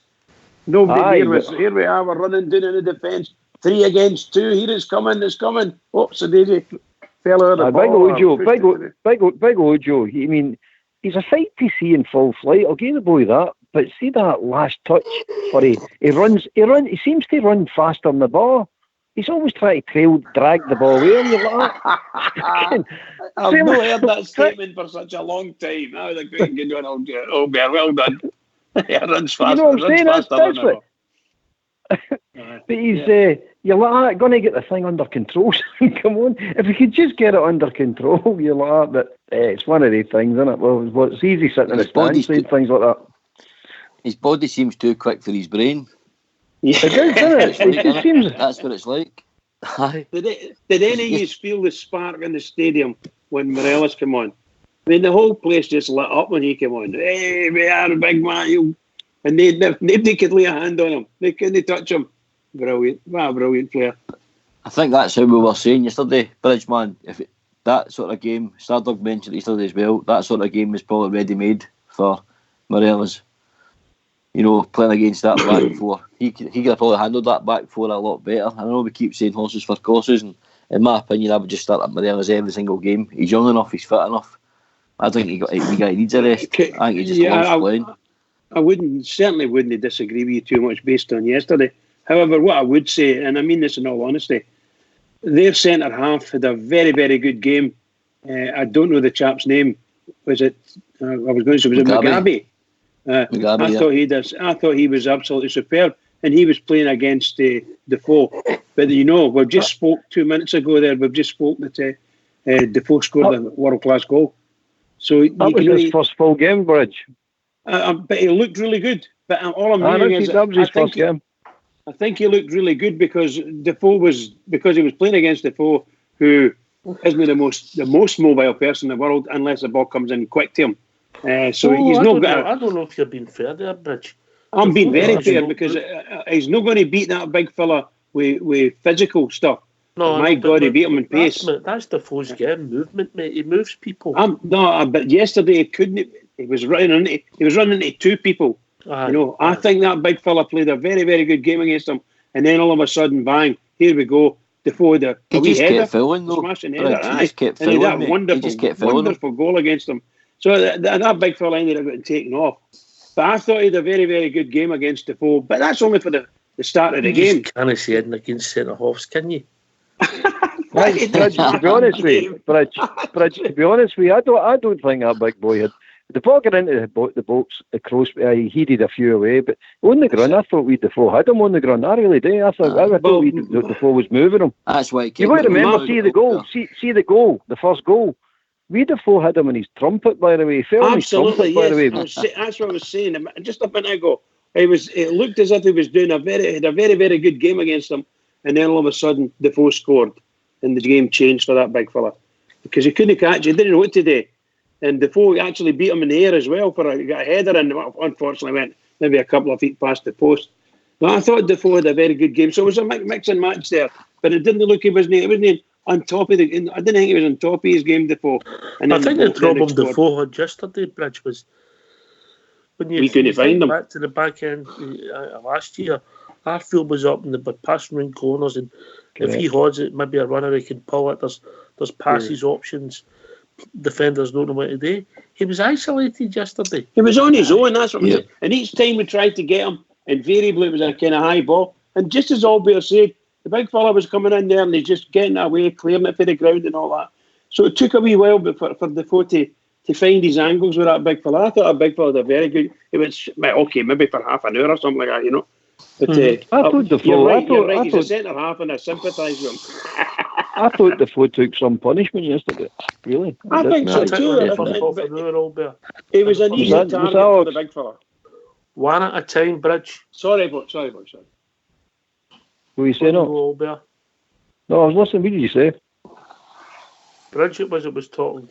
Nobody Aye, here we are, we're running down in the defence. 3 against 2, here it's coming. Oops, a daisy. Fell out of the Big ball. Ojo, he's a sight to see in full flight. I'll give the boy that. But see that last touch, or he seems to run faster than the ball. He's always trying to drag the ball away, and you're like, I've not heard that statement for such a long time. That was a great good one, Old Bear. Well done. Yeah, runs faster. You know what I'm saying? Runs faster That's than ever. but he's you're like, going to get the thing under control. Come on, if we could just get it under control, you're like, but it's one of these things, isn't it? Well, it's easy sitting in the stands saying things like that. His body seems too quick for his brain. Yeah. It does, doesn't it? It seems. That's what it's like. Aye. Did any of you feel the spark in the stadium when Morelos came on? I mean, the whole place just lit up when he came on. Hey, we are a big man. And nobody could lay a hand on him. They couldn't touch him. Brilliant. What a brilliant player. I think that's how we were saying yesterday, Bridgeman. That sort of game, Stardog mentioned it yesterday as well, that sort of game was probably ready-made for Morelos. You know, playing against that back four. He could have probably handled that back four a lot better. I know we keep saying horses for courses, and in my opinion, I would just start at Morelos every single game. He's young enough, he's fit enough. I think he needs a rest. I think he just loves playing. I certainly wouldn't disagree with you too much based on yesterday. However, what I would say, and I mean this in all honesty, their centre half had a very, very good game. I don't know the chap's name. Was it? I was going to say, was it Mugabe? I thought he was absolutely superb, and he was playing against Defoe. But you know, we've just spoke 2 minutes ago. We've just spoke that Defoe scored a world-class goal. So that was his first full game, Bridge. But he looked really good. But all I'm I saying know is, that was his first game. I think he looked really good because he was playing against Defoe, who isn't the most mobile person in the world unless the ball comes in quick to him. So he's not got. I don't know if you're being fair there, Bridge. I'm being very Defoe fair is because he's not going to beat that big fella with physical stuff. No, My God, he beat him in pace. That's Defoe's game, movement, mate. He moves people. But yesterday he couldn't. He was running into two people. I think that big fella played a very, very good game against him, and then all of a sudden, bang! Here we go. Defoe he just kept fouling though. Smashing header, He just kept and he fouling, had that he just kept fouling. wonderful goal against him. So that big fella ended up getting taken off. But I thought he had a very, very good game against Defoe. But that's only for the start of the game. You can't say anything against centre halves, can you? Bridge, to be honest with you, Bridge, to be honest with you, I don't think that big boy had. The ball got into the box across. He did a few away, but on the ground, I thought Defoe had him on the ground. I really did. I thought Defoe was moving him. That's why you got to remember. See the goal. See the goal. The first goal. Defoe had him on his trumpet. By the way, he fell on his trumpet. By the way, that's what I was saying. Just a minute ago, it looked as if he was doing had a very, very good game against him, and then all of a sudden Defoe scored, and the game changed for that big fella because he couldn't catch. He didn't know what to do. And Defoe actually beat him in the air as well got a header, and unfortunately went maybe a couple of feet past the post. But I thought Defoe had a very good game, so it was a mix and match there. But it didn't look he wasn't on top of I didn't think he was on top of his game, Defoe. And I think the problem Defoe had yesterday, Bridge, was when you couldn't find him back to the back end last year. Arfield was up in the passing ring corners, and if he holds it, maybe a runner he can pull it. There's passes options. Defenders don't know what to do. He was isolated yesterday. He was on his own, that's what I'm saying. And each time we tried to get him, invariably it was a kind of high ball. And just as Albert said, the big fella was coming in there and he's just getting away, clearing it for the ground and all that. So it took a wee while for Defoe to find his angles with that big fella. I thought that big fella had a very good. It was okay, maybe for half an hour or something like that, But I thought Defoe. You're right. He's a centre half, and I sympathise with him. I thought Defoe took some punishment yesterday. Really, I think so too. It was an easy target for the big fella. One at a time, Bridge. Sorry. What were you saying? No, I was listening. What did you say? Bridge, it was talking.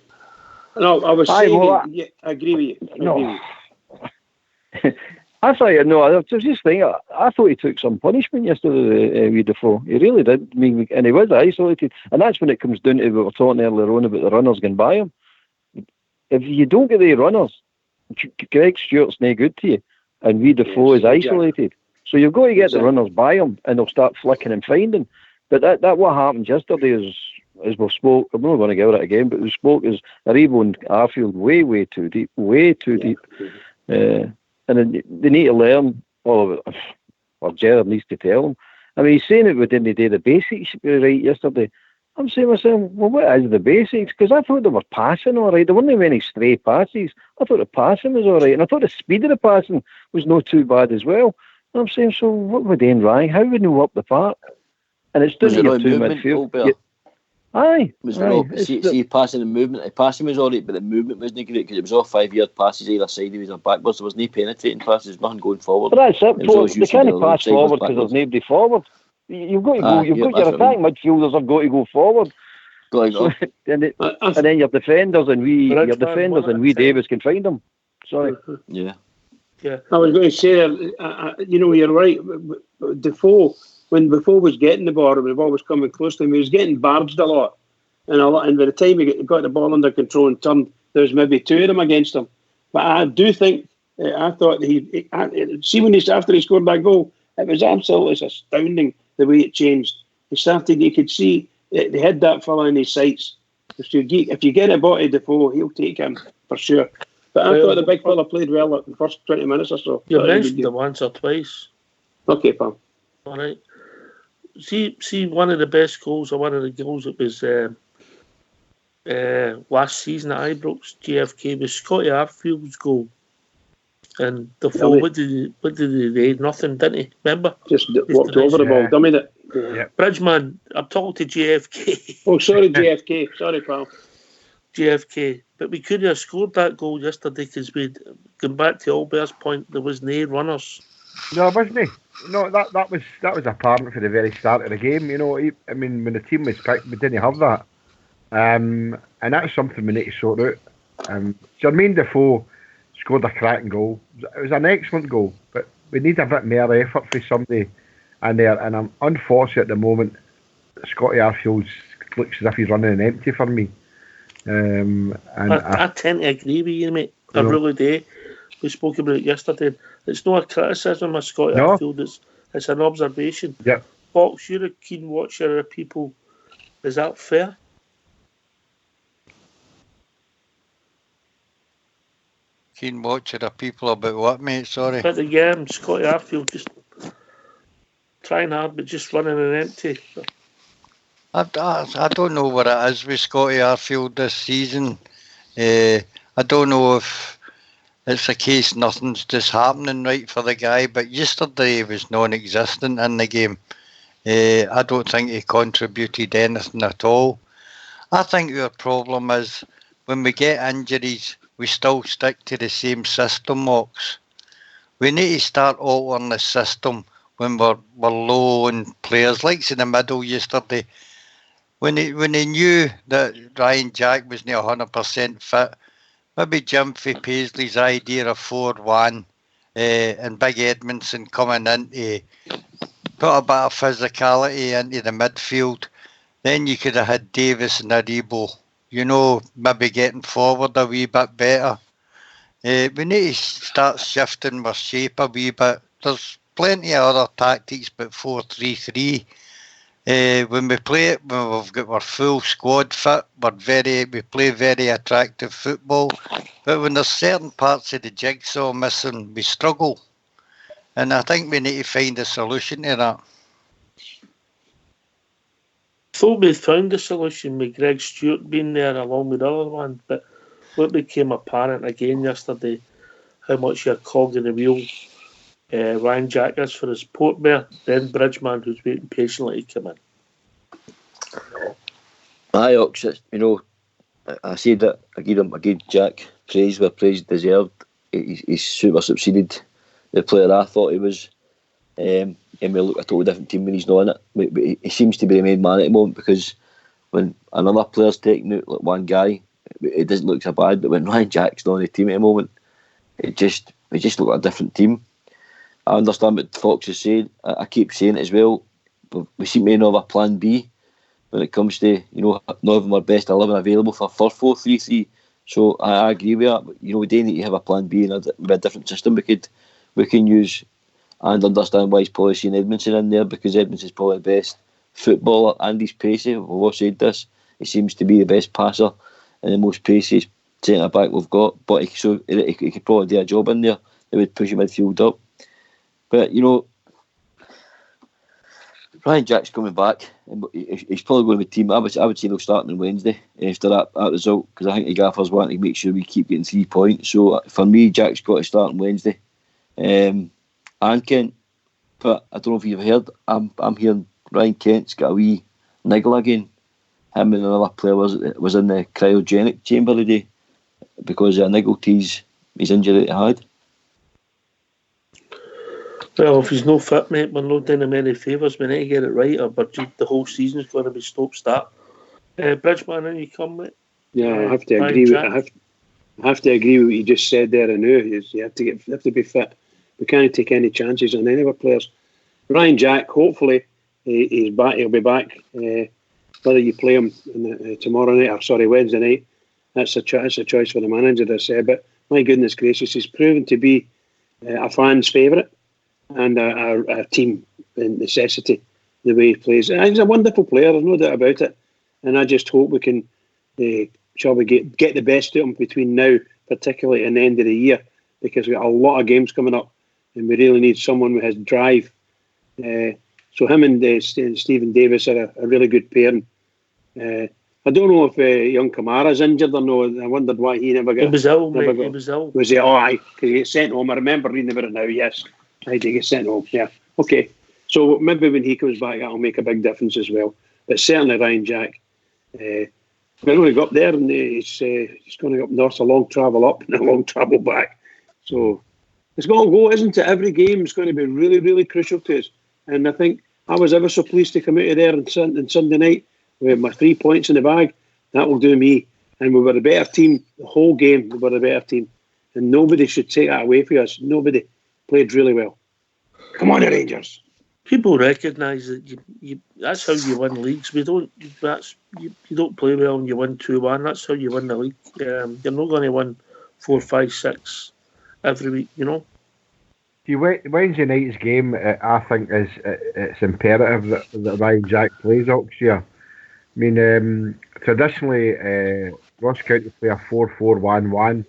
No, I was saying. I agree with you. I thought, I was just thinking, I thought he took some punishment yesterday with Defoe. He really did. And he was isolated. And that's when it comes down to what we were talking earlier on about the runners going by him. If you don't get the runners, Greg Stewart's no good to you. And Defoe is isolated. So you've got to get the runners by him, and they'll start flicking and finding. But that what happened yesterday is, as we spoke, I'm not going to go over it again, but we spoke is Aribo and Arfield way too deep. And they need to learn, or Gerard needs to tell them. I mean, he's saying it we didn't do the basics right yesterday. I'm saying to myself, well, what is the basics? Because I thought they were passing all right. There weren't many stray passes. I thought the passing was all right. And I thought the speed of the passing was not too bad as well. And I'm saying, so what were they doing wrong? How would they know up the park? And it's down to your two midfield. Aye. See, passing and movement. The passing was all right, but the movement wasn't great because it was all 5-yard passes either side. He was a backwards. There was no penetrating passes, nothing going forward. But that's it. They can't pass forward because there's nobody forward. You've got to go. You've got your attacking midfielders have got to go forward. And then your defenders and we Davis can find them. Sorry. Yeah. I was going to say, you're right. Defoe. When Defoe was getting the ball, when the ball was coming close to him, he was getting barged a lot. And by the time he got the ball under control and turned, there was maybe two of them against him. But I do think, I thought after he scored that goal, it was absolutely astounding the way it changed. You could see they had that fella in his sights. If you get a ball to Defoe, he'll take him for sure. But I thought the big fella played well in the first 20 minutes or so. You mentioned him once or twice. Okay, pal. All right. See, one of the best goals, or one of the goals that was last season at Ibrox, JFK, was Scotty Arfield's goal. And Defoe, what did he do? Nothing, didn't he? Remember? Just walked over the ball, dummied it. Yeah. Bridgeman, I'm talking to JFK. Oh, sorry, JFK. Sorry, pal. JFK. But we couldn't have scored that goal yesterday because going back to Albert's point, there was no runners. No, wasn't he? No, that was apparent for the very start of the game. You know, I mean, when the team was picked, we didn't have that, and that's something we need to sort out. Jermaine Defoe scored a cracking goal. It was an excellent goal, but we need a bit more effort for somebody in there. And I'm unfortunate at the moment. Scotty Arfield looks as if he's running an empty for me. I tend to agree with you, mate. I really do. We spoke about it yesterday. It's not a criticism of Scotty Arfield. It's an observation. Yep. Box, you're a keen watcher of people. Is that fair? Keen watcher of people about what, mate? Sorry. But again, Scotty Arfield just trying hard, but just running an empty. I don't know what it is with Scotty Arfield this season. I don't know if it's a case nothing's just happening right for the guy, but yesterday he was non-existent in the game. I don't think he contributed anything at all. I think our problem is when we get injuries, we still stick to the same system, Mox. We need to start altering the system when we're low on players, like in the middle yesterday. When he knew that Ryan Jack was not 100% fit, maybe Jim Paisley's idea of 4-1 and Big Edmondson coming in to put a bit of physicality into the midfield, then you could have had Davis and Aribo, you know, maybe getting forward a wee bit better. We need to start shifting our shape a wee bit. There's plenty of other tactics but 4-3-3. When we play it, when we've got our full squad fit, we play very attractive football. But when there's certain parts of the jigsaw missing, we struggle. And I think we need to find a solution to that. I thought we found a solution with Greg Stewart being there along with the other one, but what became apparent again yesterday, how much you're cog in the wheel Ryan Jack is for his Portmare, then Bridgman, who's waiting patiently to come in. Aye, Ox, you know, I said that I gave Jack praise where praise deserved. He's super succeeded the player I thought he was. And we look at a totally different team when he's not in it. But he seems to be the main man at the moment, because when another player's taking out like one guy, it doesn't look so bad. But when Ryan Jack's not on the team at the moment, it just looks like a different team. I understand what Fox is saying. I keep saying it as well. But we seem to not have a plan B when it comes to, you know, not having our best 11 available for 4-3-3. So I agree with that. But, you know, we do need to have a plan B and a different system we can use, and understand why he's probably seen Edmondson in there, because Edmondson's probably the best footballer and he's pacey. We've all said this. He seems to be the best passer and the most pacey centre back we've got. But he could probably do a job in there that would push the midfield up. But, you know, Ryan Jack's coming back. He's probably going to be team. I would say they'll start on Wednesday after that result, because I think the gaffers want to make sure we keep getting 3 points. So for me, Jack's got to start on Wednesday. And Kent, but I don't know if you've heard, I'm hearing Ryan Kent's got a wee niggle again. Him and another player was in the cryogenic chamber today because of a niggle to his injury that he had. Well, if he's no fit, mate, we're not doing him any favours. We need to get it right, or but the whole season's going to be stop-start. Bridgman, in you come, mate. Yeah, I have to agree with. I have to agree with what you just said there. I know you have to be fit. We can't take any chances on any of our players. Ryan Jack, hopefully he's back. He'll be back. Whether you play him tomorrow night or Wednesday night, that's a choice for the manager, I say. But my goodness gracious, he's proven to be a fan's favourite and a team necessity. The way he plays, he's a wonderful player. There's no doubt about it. And I just hope we can, shall we get the best out of him between now, particularly and the end of the year, because we've got a lot of games coming up. And we really need someone who has drive. So him and Stephen Davis are a really good pairing. I don't know if young Kamara's injured or no. I wondered why he never got. He was ill, mate. He was ill. Was he? Oh, aye, because he gets sent home. I remember reading about it now. Yes, I did get sent home. Yeah, okay. So maybe when he comes back, that'll make a big difference as well. But certainly Ryan Jack. We're going to go up there, and he's going to go up north. A long travel up and a long travel back. So it's got to go, isn't it? Every game is going to be really, really crucial to us. And I think I was ever so pleased to come out of there on Sunday night with my 3 points in the bag. That will do me. And we were a better team the whole game. We were a better team. And nobody should take that away from us. Nobody played really well. Come on, the Rangers. People recognise that you that's how you win leagues. You don't play well and you win 2-1. That's how you win the league. You're not going to win 4, 5, 6 every week, you know. Wednesday night's game, I think, it's imperative that Ryan Jack plays Oxshire. I mean, traditionally, Ross County play a 4-4-1-1,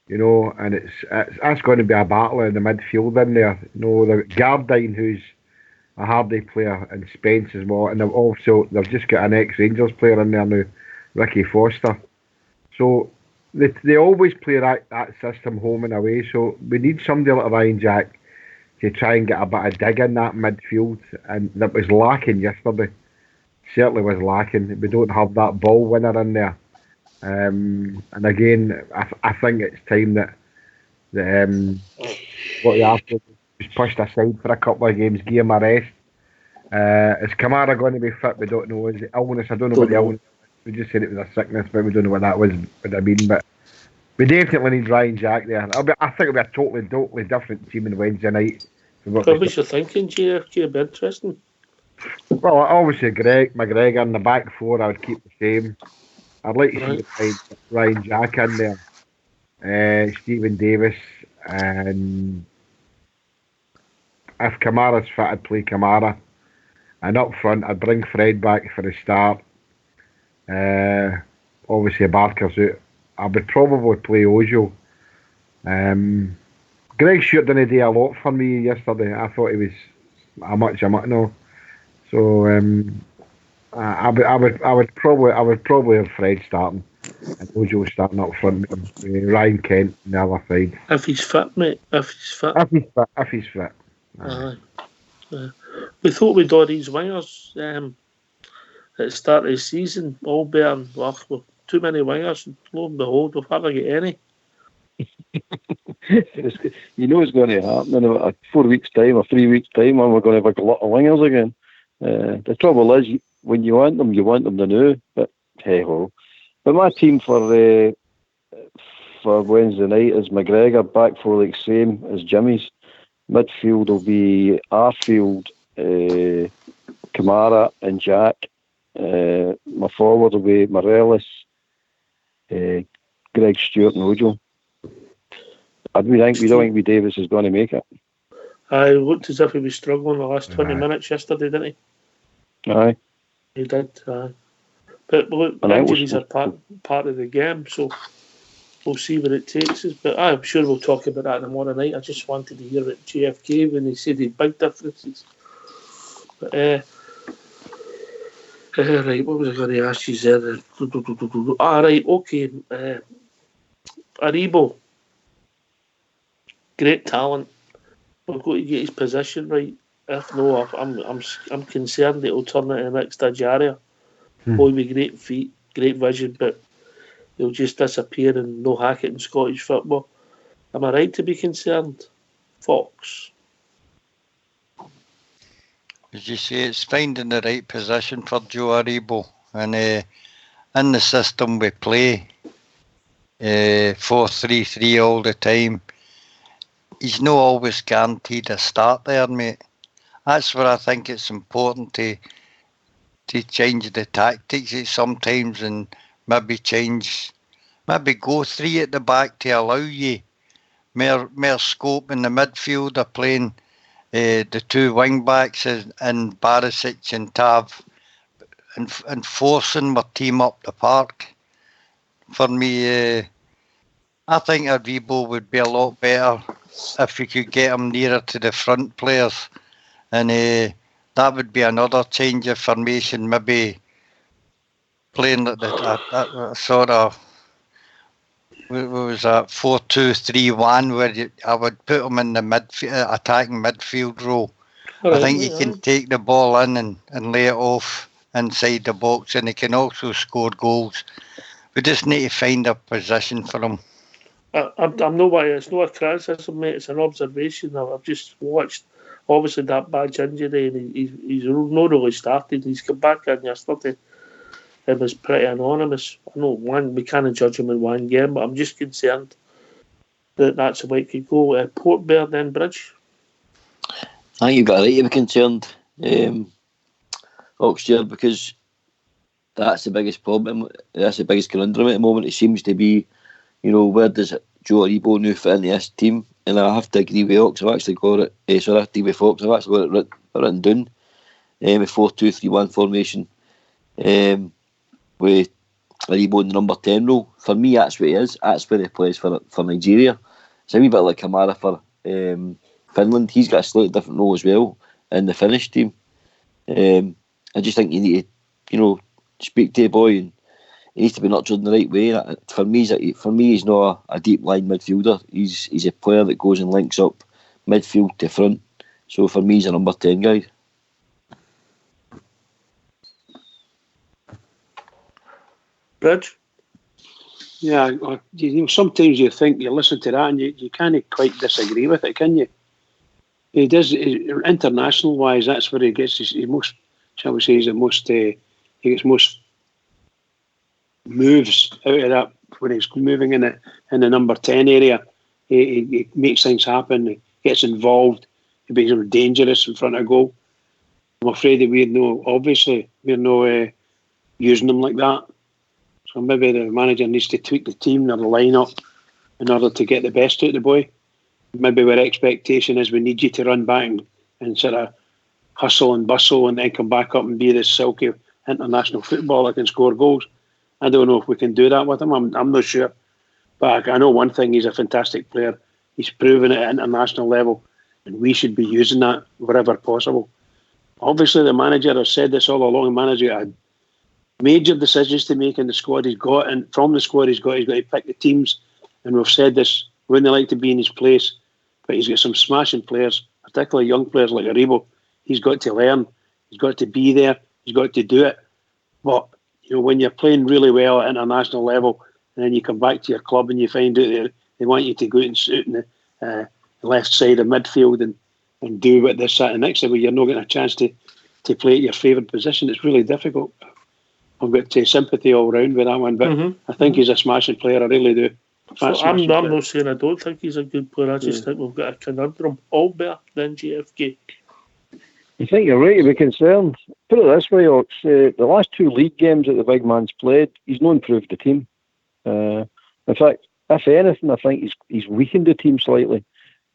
you know, and that's going to be a battle in the midfield in there. You know, the Gardine, who's a Hardy player, and Spence as well, and they've just got an ex-Rangers player in there now, Ricky Foster. So they always play that system home and away. So we need somebody like Ryan Jack to try and get a bit of dig in that midfield, and that was lacking yesterday. Certainly was lacking. We don't have that ball winner in there. And again, I think it's time that what they have to was pushed aside for a couple of games, give him a rest. Is Kamara going to be fit? We don't know. Is it illness? I don't know what the illness is. We just said it was a sickness, but we don't know what that was, what I mean. But we definitely need Ryan Jack there. I think it'll be a totally different team on Wednesday night. What was you thinking, JFK? It'd be interesting. Well, obviously McGregor in the back four, I would keep the same. I'd like to see Ryan Jack in there, Stephen Davis, and if Kamara's fit, I'd play Kamara. And up front, I'd bring Fred back for the start. Obviously, Barker's out. I would probably play Ojo. Greg Stewart didn't do a lot for me yesterday. I thought he was a much no. So I would probably have Fred starting and Ojo starting up front with Ryan Kent on the other side. If he's fit, mate. If he's fit. Aye. We thought we'd all these wingers at the start of the season, all better. Well, too many wingers, and lo and behold, we've hardly got any. You know it's going to happen in about 4 weeks' time or 3 weeks' time, and we're going to have a lot of wingers again. The trouble is, when you want them to know. But hey ho. But my team for Wednesday night is McGregor, back four like same as Jimmy's. Midfield will be Arfield, Kamara and Jack. My forward will be Morelos, Greg Stewart and Ojo. We don't think Davis is going to make it. I looked as if he was struggling the last 20 minutes yesterday, didn't he? Aye. He did, But look, injuries are part of the game, so we'll see where it takes us. But I'm sure we'll talk about that tomorrow night. I just wanted to hear about JFK when he said he had big differences. But, right, what was I going to ask you there? Right, okay. Aribo. Great talent. We've got to get his position right. If no, I'm concerned that he'll turn into the next Ajaria. Boy with great feet, great vision, but he'll just disappear and no Hackett in Scottish football. Am I right to be concerned? Fox. As you say, it's finding the right position for Joe Aribo. And in the system we play, 4-3-3 all the time, he's not always guaranteed a start there, mate. That's where I think it's important to change the tactics sometimes and maybe go three at the back to allow you more scope in the midfield of playing the two wing backs and Barisic and Tav and forcing our team up the park. For me, I think Aribo would be a lot better if we could get him nearer to the front players, and that would be another change of formation, maybe playing that sort of, what was that, 4-2-3-1, where I would put him in the attacking midfield role. I think he can take the ball in and lay it off inside the box, and he can also score goals. We just need to find a position for him. I'm not why it's not a criticism, mate. It's an observation. I've just watched. Obviously, that badge injury, and he's not really started. He's come back in yesterday. It was pretty anonymous. I know we can't judge him in one game, but I'm just concerned that that's the way it could go. Port Bear, then Bridge. I think you've got a right to be concerned, Oxford, because that's the biggest problem. That's the biggest conundrum at the moment. It seems to be, where does Joe Aribo now fit into this team? And I have to agree with Ox. I've actually got it. I have to agree with Fox. I've actually got it written down. A 4-2-3-1 formation. With Aribo in the number 10 role. For me, that's what he is. That's where he plays for Nigeria. It's a wee bit like Kamara for Finland. He's got a slightly different role as well in the Finnish team. I just think you need to, speak to a boy, and he needs to be nurtured in the right way. For me, he's not a deep line midfielder. He's a player that goes and links up midfield to front. So for me, he's a number 10 guy. Bridge? Yeah, sometimes you think you listen to that and you can't quite disagree with it, can you? He does, international wise, that's where he gets his most, shall we say, he gets most moves out of that when he's moving in the number 10 area. He makes things happen, he gets involved, he becomes dangerous in front of goal. I'm afraid that we're no using him like that. So maybe the manager needs to tweak the team or the lineup in order to get the best out of the boy. Maybe our expectation is we need you to run back and sort of hustle and bustle and then come back up and be this silky international footballer that can score goals. I don't know if we can do that with him. I'm not sure. But I know one thing, he's a fantastic player. He's proven it at international level, and we should be using that wherever possible. Obviously, the manager has said this all along. The manager had major decisions to make in the squad he's got, and from the squad he's got to pick the teams. And we've said this, we wouldn't like to be in his place, but he's got some smashing players, particularly young players like Aribo. He's got to learn, he's got to be there, he's got to do it. But when you're playing really well at international level, and then you come back to your club and you find out that they want you to go out and suit in the left side of midfield and do what this, that, and next, well, you're not getting a chance to play at your favoured position. It's really difficult. I've got sympathy all round with that one, but I think he's a smashing player. I really do. So I'm not saying I don't think he's a good player. I just think we've got a conundrum. All better than GFK. I think you're right to be concerned. Put it this way, Ox. The last 2 league games that the big man's played, he's not improved the team. In fact, if anything, I think he's weakened the team slightly.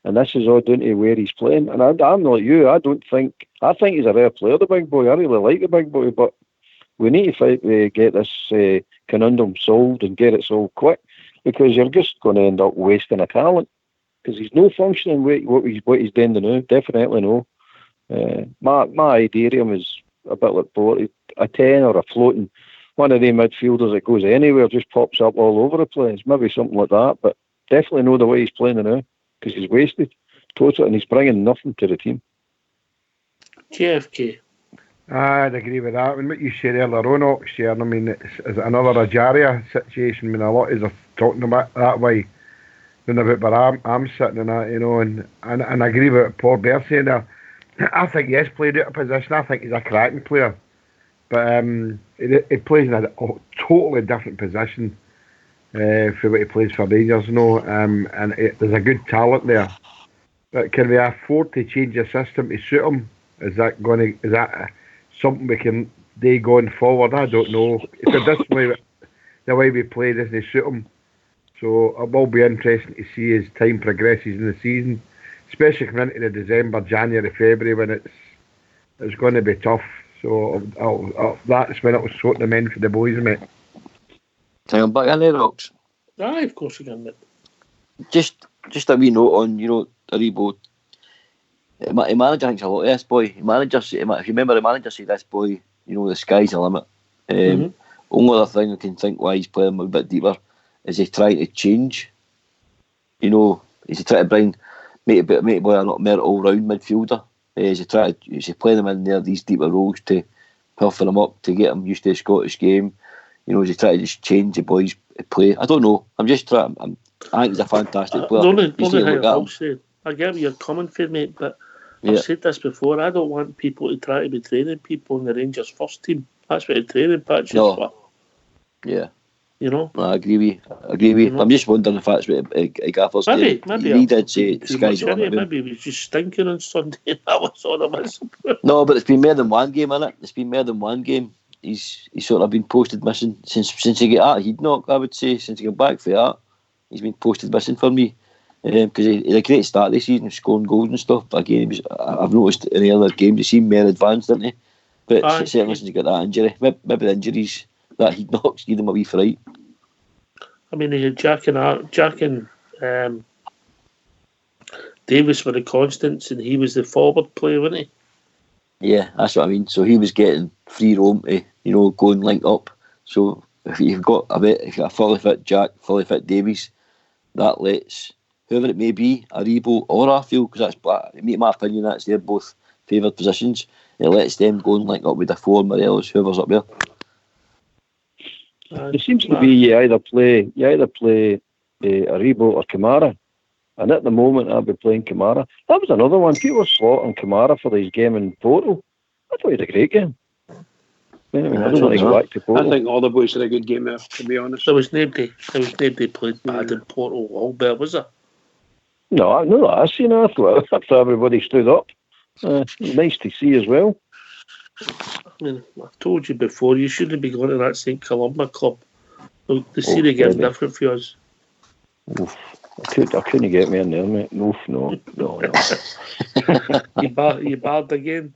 And this is all down to where he's playing. And I'm like you. I think he's a rare player, the big boy. I really like the big boy, but we need to get this conundrum solved and get it solved quick, because you're just going to end up wasting a talent, because he's no functioning what he's doing now. Definitely no. My idea of him is a bit like Porty, a 10 or a floating, one of the midfielders that goes anywhere, just pops up all over the place. Maybe something like that, but definitely know the way he's playing now, because he's wasted totally, and he's bringing nothing to the team. JFK. I'd agree with that. What you said earlier on, Oxshare, I mean, it's another Ajaria situation. I mean, a lot of us are talking about that way, about where I'm sitting in that, and I agree with what Paul Bear saying there. I think he has played out of position. I think he's a cracking player, but he plays in a totally different position for what he plays for Rangers, and there's a good talent there. But can we afford to change the system to suit him? Is that something we can do going forward? I don't know. If this way, the way we play doesn't suit him. So it will be interesting to see as time progresses in the season, especially coming into the December, January, February, when it's going to be tough. So that's when it was sorting them in for the boys, mate. Can I come back in there, Ox? Aye, of course you can, mate. Just a wee note on, Aribo. The manager thinks a lot of this boy. If you remember, the manager said this boy, the sky's the limit. Only other thing I can think why he's playing a bit deeper is he's trying to change. He's trying to make the boy a lot more all-round midfielder. He's playing him in there, these deeper roles to puffing him up, to get him used to the Scottish game. He's trying to just change the boy's play. I don't know. I'm just trying. I think he's a fantastic The player. only You see, thing look at I'll him. say, I get where you're coming from, mate, but Yeah. I've said this before. I don't want people to try to be training people in the Rangers first team. That's what the training patch is No. for. Yeah, You know, I agree with you. You know? I'm just wondering if that's what Gaffer's maybe doing. He did say too Sky's much on in it. it. Maybe he was just stinking on Sunday. That was all it was. No, but it's been more than one game, innit? It's been more than one game. He's sort of been posted missing since he got out. He'd knock, I would say, since he got back for that. He's been posted missing for me. Because he had a great start this season, scoring goals and stuff. But again, I've noticed in the other games he seemed more advanced, didn't he? But Aye. certainly since he got that injury, maybe the injuries that he knocks gave him a wee fright. I mean, he had Jack and Davis were the constants, and he was the forward player, wasn't he? Yeah, that's what I mean. So he was getting free roam to, go and link up. So if you've got a fully fit Jack, fully fit Davies, that lets whoever it may be, Aribo or Arfield, because in my opinion, that's their both favoured positions. It lets them go and link up with the four Morelos, whoever's up there. It seems to be you either play Aribo or Kamara, and at the moment I'll be playing Kamara. That was another one. People were slaughtering Kamara for his game in Porto. I thought he had a great game. I don't want to go back to Porto. I think all the boys had a good game there, to be honest. There was nobody played bad in Porto Albert, was there? No, I seen. I thought after everybody stood up. Nice to see as well. I mean, I've told you before, you shouldn't be going to that St. Columba club. The Serie game's different for us. Oof. I couldn't get me in there, mate. No. You barred again.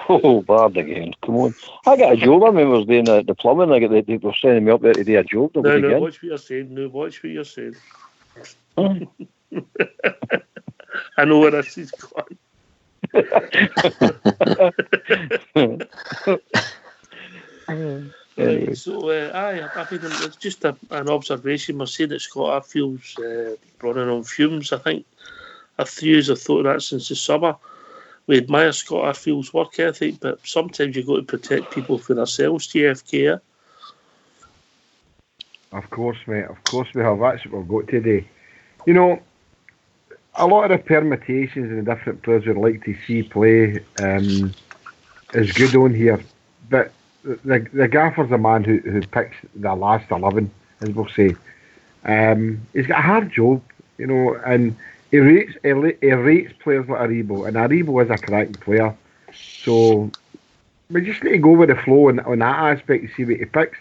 Oh, barred again. Come on. I got a job. I remember I was doing the plumbing. They were sending me up there to do a job. No, watch what you're saying. I know where this is going. Anyway. So, I mean, it's just an observation. We're saying that Scott Arfield's running on fumes. I think a few years have thought of that since the summer. We admire Scott Arfield's work ethic, but sometimes you've got to protect people for themselves, JFK. Of course, mate. Of course we have. That's what we've got today. A lot of the permutations and the different players we'd like to see play is good on here. But the Gaffer's a man who picks the last 11, as we'll say. He's got a hard job, and he rates players like Aribo, and Aribo is a cracking player. So we just need to go with the flow on that aspect and see what he picks.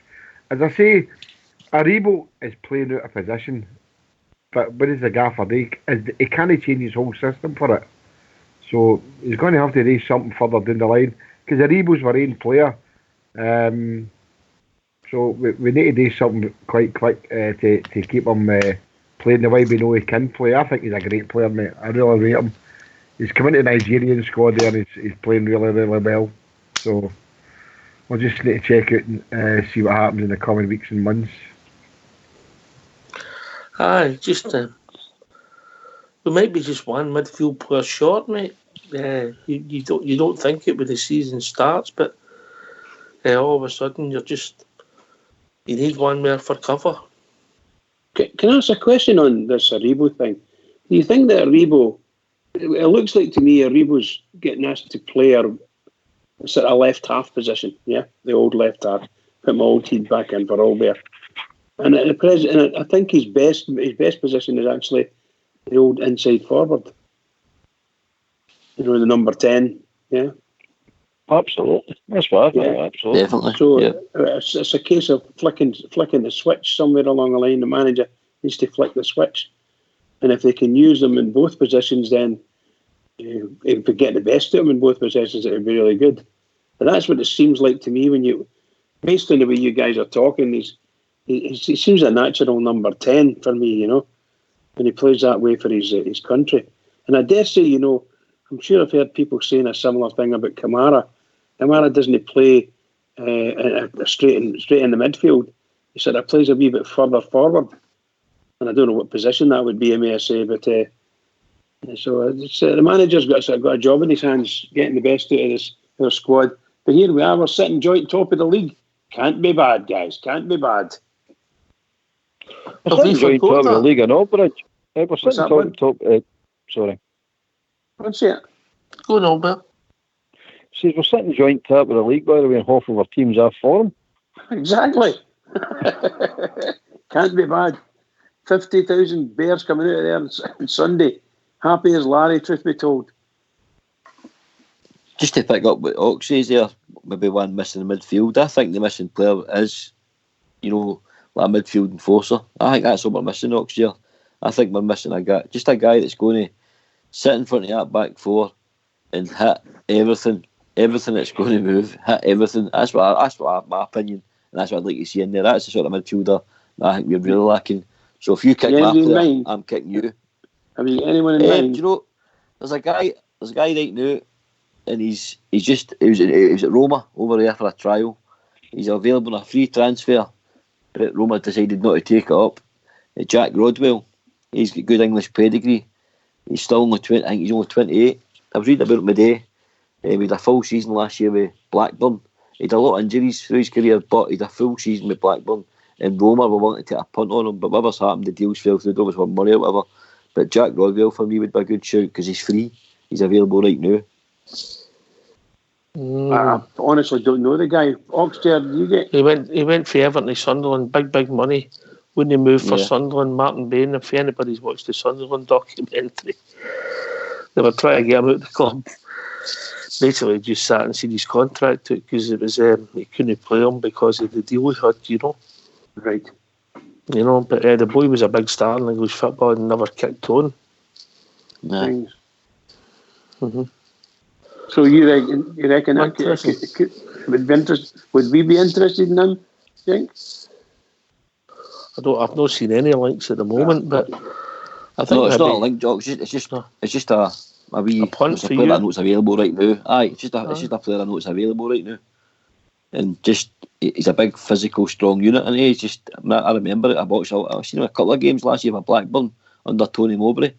As I say, Aribo is playing out of position, but what is the Gaffer do? He can't change his whole system for it. So he's going to have to do something further down the line, because Aribo's our own player. So we need to do something quite quick to keep him playing the way we know he can play. I think he's a great player, mate. I really rate him. He's come into the Nigerian squad there and he's playing really, really well. So we'll just need to check it and see what happens in the coming weeks and months. Aye, just we might be just one midfield player short, mate. You don't think it when the season starts, but all of a sudden you need one more for cover. Can I ask a question on this Aribo thing? Do you think that Aribo, it looks like to me Aribo's getting asked to play a sort of left half position, yeah, the old left half. Put my old team back in for Albert. And at the present, I think his best position is actually the old inside forward. The number 10, yeah. Absolutely, that's what I think. Yeah. Absolutely, definitely. So yeah. It's a case of flicking the switch somewhere along the line. The manager needs to flick the switch, and if they can use them in both positions, then if we get the best of them in both positions, it would be really good. But that's what it seems like to me when based on the way you guys are talking. He seems a natural number 10 for me, and he plays that way for his country. And I dare say, I'm sure I've heard people saying a similar thing about Kamara. Kamara doesn't play straight in the midfield. He sort of plays a wee bit further forward. And I don't know what position that would be, I may say, but so the manager's got a job in his hands, getting the best out of their squad. But here we are, we're sitting joint top of the league. Can't be bad, guys. Can't be bad. We're Have we sitting joint forgot top of the that? league in Albridge. We're What's sitting that, top. Sorry. What's it? Go on, Albert. Says we're sitting joint top of the league, by the way, and half of our teams are foreign. Exactly. Can't be bad. 50,000 bears coming out of there on Sunday. Happy as Larry, truth be told. Just to pick up what Ox says there, maybe one missing in midfield. I think the missing player is, like a midfield enforcer. I think that's what we're missing, Ox here. I think we're missing a guy that's going to sit in front of that back four and hit everything that's going to move, hit everything. That's my opinion, and that's what I'd like to see in there. That's the sort of midfielder that I think we're really lacking. So if you kick my player, I'm kicking you. Have you got anyone in mind? Do you know, there's a guy right now, and he was at Roma over there for a trial. He's available on a free transfer, but Roma decided not to take it up. Jack Rodwell, he's got good English pedigree. He's still only 20. I think he's only 28. I was reading about him today. He had a full season last year with Blackburn. He had a lot of injuries through his career, but he had a full season with Blackburn. And Roma were wanting to take a punt on him, but whatever's happened, the deals fell through. There was one money or whatever. But Jack Rodwell for me would be a good shout because he's free. He's available right now. I honestly don't know the guy. Oxford, you get? He went for Everton to Sunderland, big money. Wouldn't he move for Yeah. Sunderland? Martin Bain, if anybody's watched the Sunderland documentary, they were trying to get him out of the club. Basically, just sat and seen his contract because it was he couldn't play him because of the deal he had, Right. But the boy was a big star in English football and never kicked on. Nah. Things. Mm-hmm. So you reckon that Interesting. would be would we be interested in him? You think? I've not seen any links at the moment, but I think No, it's not a maybe link, Jock. It's just a wee. A punt It's a for player you. I know it's available right now. Aye, it's just a player I know it's available right now. And just he's a big physical, strong unit, and he's just. I remember it. I've seen him a couple of games last year for Blackburn under Tony Mowbray,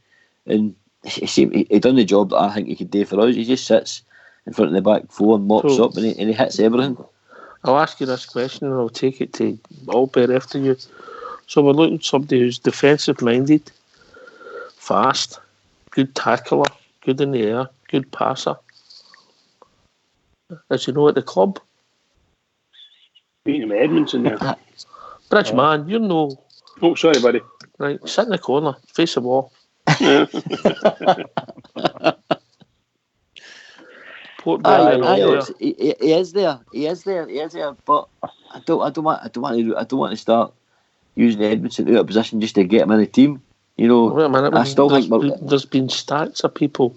and he done the job that I think he could do for us. He just sits in front of the back four and mops So- up, and he hits everything. I'll ask you this question and I'll take it to Albert after you. So we're looking at somebody who's defensive minded, fast, good tackler, good in the air, good passer. As you know, at the club, Beating him Edmondson there. Bridge man, you know, Oh, sorry, buddy. right? Sit in the corner, face the wall. Port Vale and all there. He is there. But I don't want to start using Edmondson out of position just to get him in the team. Wait a minute. I still think There's been stats of people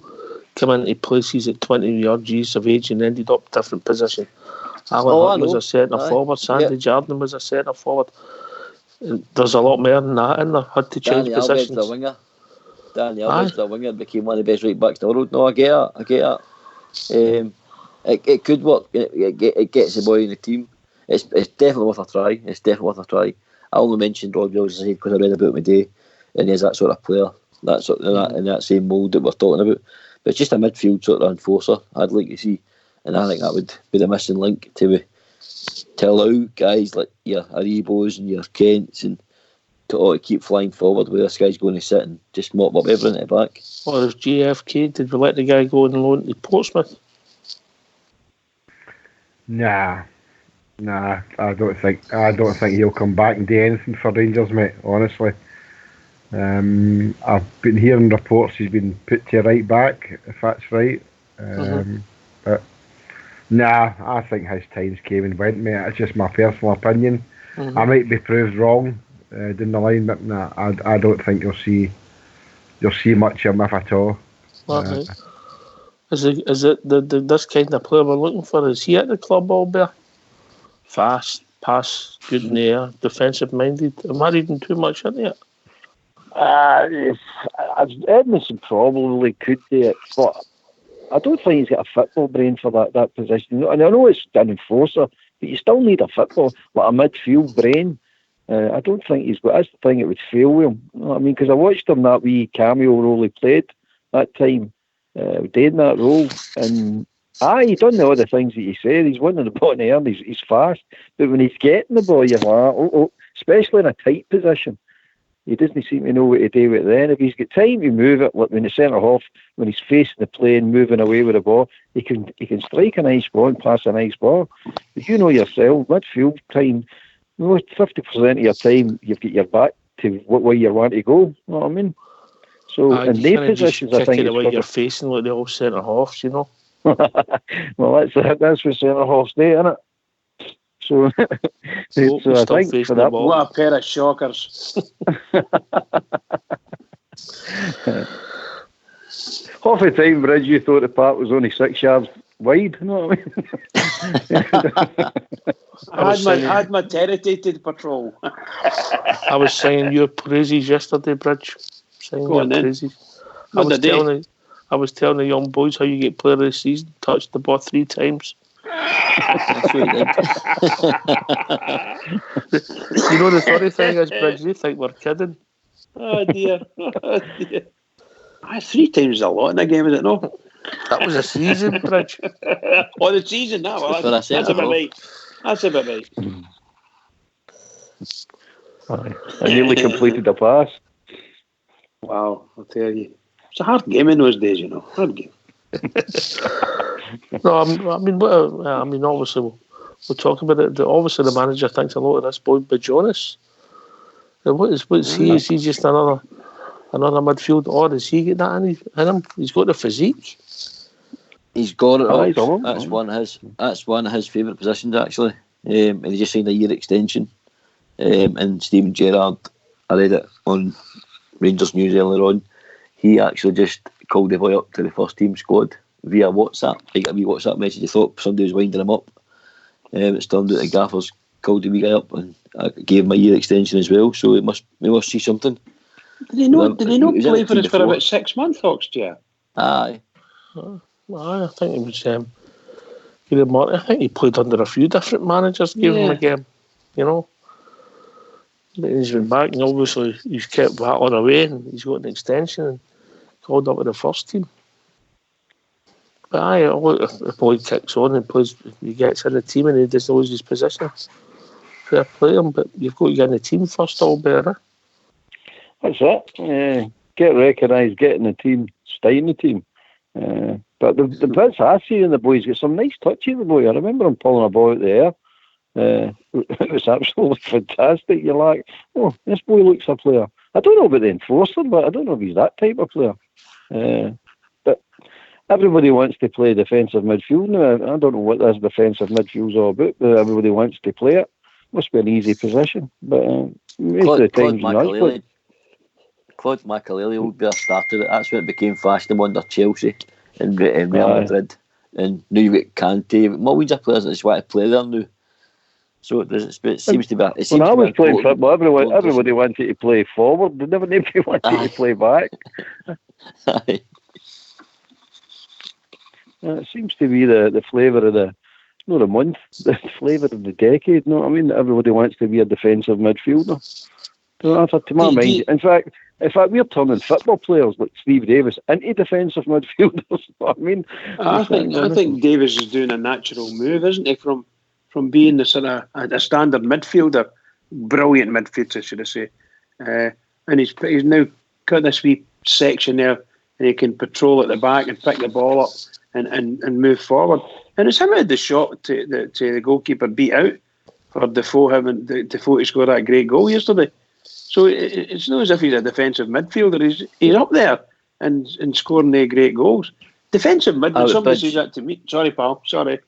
come into places at 20 years of age and ended up different position. Alan Hunt was a centre forward. Sandy Jardine was a centre forward. And there's a lot more than that in there. Had to change Danny Alved's positions. the winger. Danny Alved's the winger, became one of the best right backs in the world. No, I get it. It could work. It gets the boy in the team. It's definitely worth a try. I only mentioned Rodwell because I read about him today, and he's that sort of player, in that same mould that we're talking about. But it's just a midfield sort of enforcer I'd like to see, and I think that would be the missing link to allow guys like your Aribos and your Kents and to keep flying forward where this guy's going to sit and just mop up everything at the back. Or if JFK, did we let the guy go on loan to Portsmouth? Nah, I don't think he'll come back and do anything for Rangers, mate. Honestly, I've been hearing reports he's been put to right back, if that's right. But nah, I think his times came and went, mate. It's just my personal opinion. I might be proved wrong down the line, but nah, I don't think you'll see much of him, if at all. Okay. Is it this kind of player we're looking for? Is he at the club, Albert? Fast, pass, good in the air, defensive minded. Am I reading too much into it? Edmondson probably could do it, but I don't think he's got a football brain for that position. And I know it's an enforcer, but you still need a football, like a midfield brain. I don't think he's got. That's the thing that would fail with him. You know what I mean? Because I watched him that wee cameo role he played that time, doing that role, and he done all the things that you said. He's winning the ball in the air, and he's fast, but when he's getting the ball, you're like, especially in a tight position, He doesn't seem to know what to do with it then. If he's got time to move it, like when the centre half, when he's facing the play and moving away with the ball, he can strike a nice ball and pass a nice ball. But you know yourself, midfield time, 50% of your time, you've got your back to what way you want to go. You know what I mean? So in their positions, I think it's the way you're facing like the old centre halves, you know. Well, that's what centre halves do, isn't it? So, so I think for that, what a pair of shockers. Half the time, Bridge, you thought the park was only 6 yards wide. You know what I mean? I had my territory to patrol. I was singing your praises yesterday, Bridge. Singing Go on your then. praises. I was telling the young boys how you get player of the season. Touched the ball 3 times. That's what he did. You know the funny thing is, Bridge, they think we're kidding. Oh dear. Oh dear. 3 times a lot in a game, is it not? That was a season, Bridge. Oh, the season now. Well, that's about right. That's about right. I nearly completed the pass. Wow, I'll tell you. It's a hard game in those days, you know. Hard game. No, I mean, obviously, we'll talk about it. Obviously, the manager thinks a lot of this boy, but Jonas. What's he? Is he just another midfield, or is he get that in him? He's got the physique. He's got it. Oh, That's one of his favourite positions, actually. And he just signed a year extension. And Steven Gerrard, I read it on Rangers News earlier on. He actually just called the boy up to the first team squad via WhatsApp. He got a wee WhatsApp message. He thought somebody was winding him up. It's turned out the gaffers called the wee guy up and gave him a year extension as well. So we must see something. Did he not play for us for about 6 months, Oxtia? Aye. I think it was. I think he played under a few different managers. Gave him a game, you know. But he's been back, and obviously he's kept battling away, and he's got an extension and called up with the first team. But if the boy kicks on and plays, he gets in the team and he doesn't lose his position. Fair play him, but you've got to get in the team first, all better. That's it. Get recognised, get in the team, stay in the team. But the bits I see in the boys got some nice touch in the boy. I remember him pulling a ball out the air. It was absolutely fantastic. You're like, oh, this boy looks a player. I don't know about the enforcer, but I don't know if he's that type of player. But everybody wants to play defensive midfield now. I don't know what this defensive midfield's all about, but everybody wants to play it. Must be an easy position. But most of the time, Claude Makelele will be a starter. That's when it became fashionable under Chelsea and Real Madrid. And now you've got Kante. Millions of players that just want to play there now. So it seems to be. When I was playing football, everybody wanted to play forward. They never wanted to play back. It seems to be the flavour of the month, the flavour of the decade. You know what I mean? Everybody wants to be a defensive midfielder. To my mind, in fact, we're turning football players like Steve Davis into defensive midfielders. You know what I mean? I think Davis is doing a natural move, isn't he? From being the sort of a standard midfielder, brilliant midfielder, should I say? And he's now got this wee section there, and he can patrol at the back and pick the ball up and move forward. And it's him who had the shot to the goalkeeper beat out for Defoe to score that great goal yesterday. So it's not as if he's a defensive midfielder. He's up there and scoring the great goals. Defensive midfielder. Somebody says that to me. Sorry, pal. Sorry,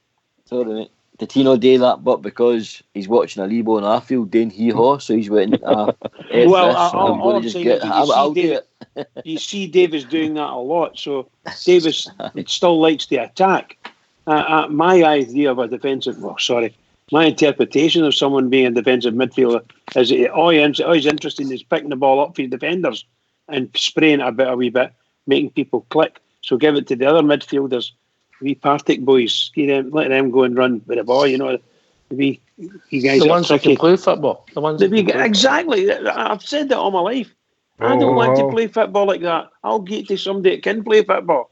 mate. Did he not do that? But because he's watching a Lebo and Arfield doing hee-haw, so he's went. I'll do it. You see Davis doing that a lot. So Davis still likes to attack. My idea of a defensive, my interpretation of someone being a defensive midfielder is all he's interested in is picking the ball up for the defenders and spraying it a wee bit, making people click. So give it to the other midfielders, wee Partick boys, let them go and run with the ball. You know, you guys. The ones that can play football. Exactly. I've said that all my life. I don't want to play football like that. I'll get to somebody that can play football.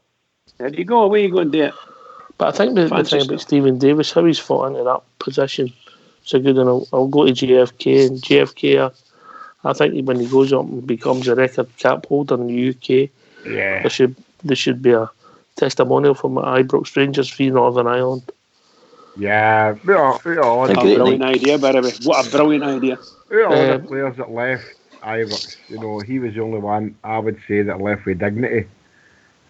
There you go. Away you go and do it. But I think the thing about Stephen Davis, how he's fought into that position, so good. And I'll go to JFK, and JFK, I think when he goes up and becomes a record cap holder in the UK, Yeah. there should be a testimonial from Ibrox Rangers v Northern Ireland. Yeah. All A A great brilliant night. idea, by the way. What a brilliant idea. all the players that left Ibrox, he was the only one I would say that left with dignity.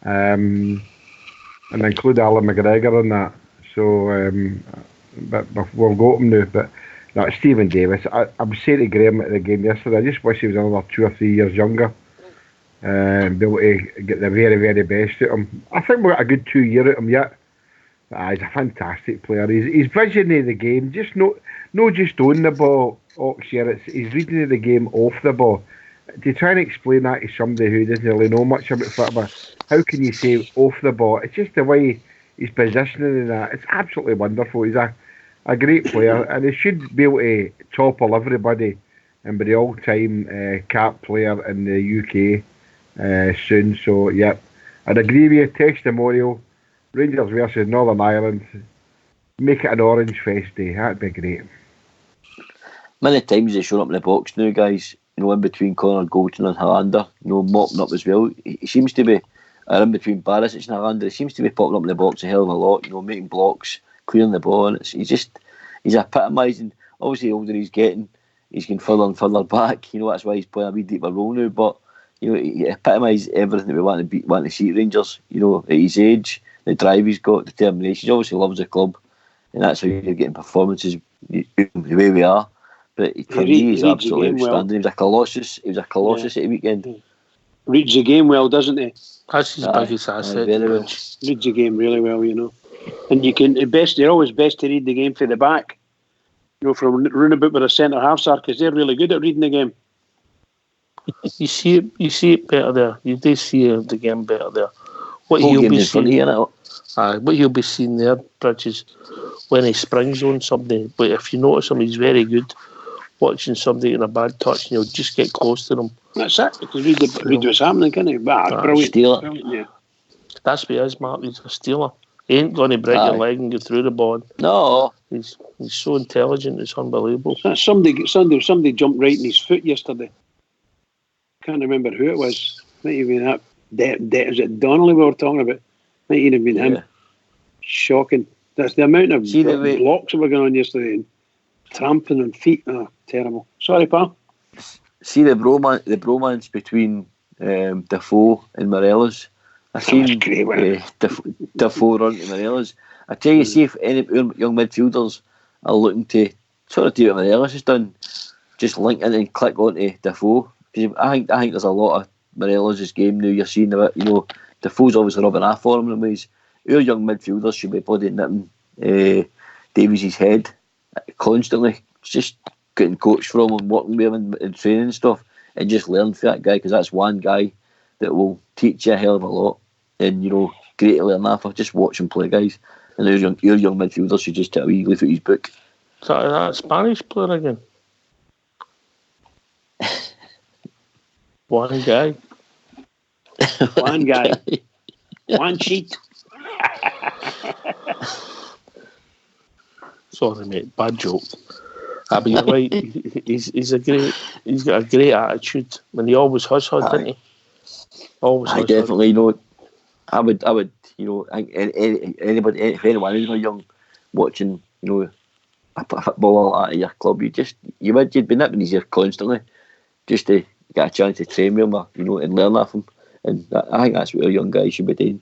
And include Alan McGregor in that. So, but we'll go to him now. But no, Stephen Davis. I was saying to Graham at the game yesterday, I just wish he was another 2 or 3 years younger and be able to get the very, very best out of him. I think we've got a good 2 year out of him yet. He's a fantastic player. He's visionary of the game, just not just on the ball, Oxshire. He's reading of the game off the ball. To try and explain that to somebody who doesn't really know much about football, how can you say off the ball? It's just the way he's positioning and that. It's absolutely wonderful. He's a great player, and he should be able to topple everybody and be the all-time cap player in the UK soon. So, yeah, I'd agree with you. Testimonial, Rangers versus Northern Ireland. Make it an Orange Fest day. That'd be great. Many times he's showing up in the box now, guys. In between Connor Goldson and Hollander, mopping up as well. He seems to be, in between Barisic and Hollander, he seems to be popping up in the box a hell of a lot, making blocks, clearing the ball, and he's epitomising. Obviously, the older he's getting further and further back. That's why he's playing a wee deeper role now. But he epitomises everything that we want to see at Rangers. At his age, the drive he's got, determination. He obviously loves the club, and that's how you're getting performances the way we are. But for me, he's absolutely outstanding. Well. He was a colossus at the weekend. Reads the game well, doesn't he? That's his biggest asset. Very well. Reads the game really well, And you're always best to read the game for the back. From running about with a centre halves are, because they're really good at reading the game. You see it better there. You do see the game better there. What Whole he'll game be in front of seeing, you, what he'll be seeing there, Bridge, is when he springs on somebody. But if you notice him, he's very good watching somebody in a bad touch, and he'll just get close to them. That's it. Because read what's happening, can't he? Brilliant. Stealer. Yeah. That's what he is, Mark. He's a stealer. He ain't going to break your leg and go through the ball. No. He's so intelligent. It's unbelievable. Somebody jumped right in his foot yesterday. Can't remember who it was. Might have been that. Is it Donnelly we were talking about? Might even have been him. Shocking. That's the amount of blocks that were going on yesterday. And tramping on feet. Oh, terrible. Sorry, pal. See the bromance between Defoe and Morelos. I seen Defoe run to Morelos. I tell you, see if any young midfielders are looking to sort of do what Morelos has done, just link in and click onto Defoe. I think there's a lot of Morelos' game now. You're seeing about, Defoe's obviously rubbing off for him in ways. Our young midfielders should be bloody nipping Davies' head constantly. Just getting coached from him, working with him in training and stuff, and just learn from that guy, because that's one guy that will teach you a hell of a lot. And great to learn off. Just watch him play, guys. And your young midfielders should just take a wee leaf out his book. Is that Spanish player again? One guy. One guy. One sheet. Sorry, mate. Bad joke. But you're right. He's got a great attitude, and he always has, didn't he? Always. I definitely know. I would. Anybody, if anyone is young, watching, a footballer like that at your club, you'd be nipping his ear constantly, just to get a chance to train with him, and learn off him. And I think that's what a young guy should be doing.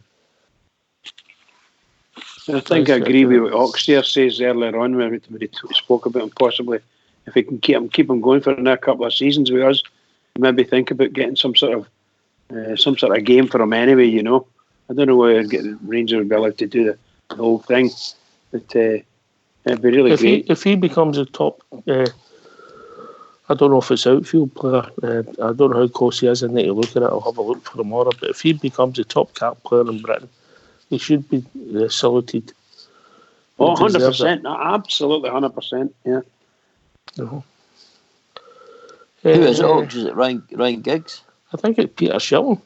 I think I agree with what Oxtear says earlier on when he spoke about him. Possibly, if he can keep him going for another couple of seasons with us, maybe think about getting some sort of game for him anyway. I don't know whether the Rangers will be allowed to do the whole thing, but it'd be really great. If he becomes a top, I don't know if it's outfield player. I don't know how close he is. I need to look at it. I'll have a look for tomorrow. But if he becomes a top cap player in Britain, he should be saluted. 100%. Absolutely 100%. Yeah. Uh-huh. Who is it? Is it Ryan Giggs? I think it's Peter Shilton.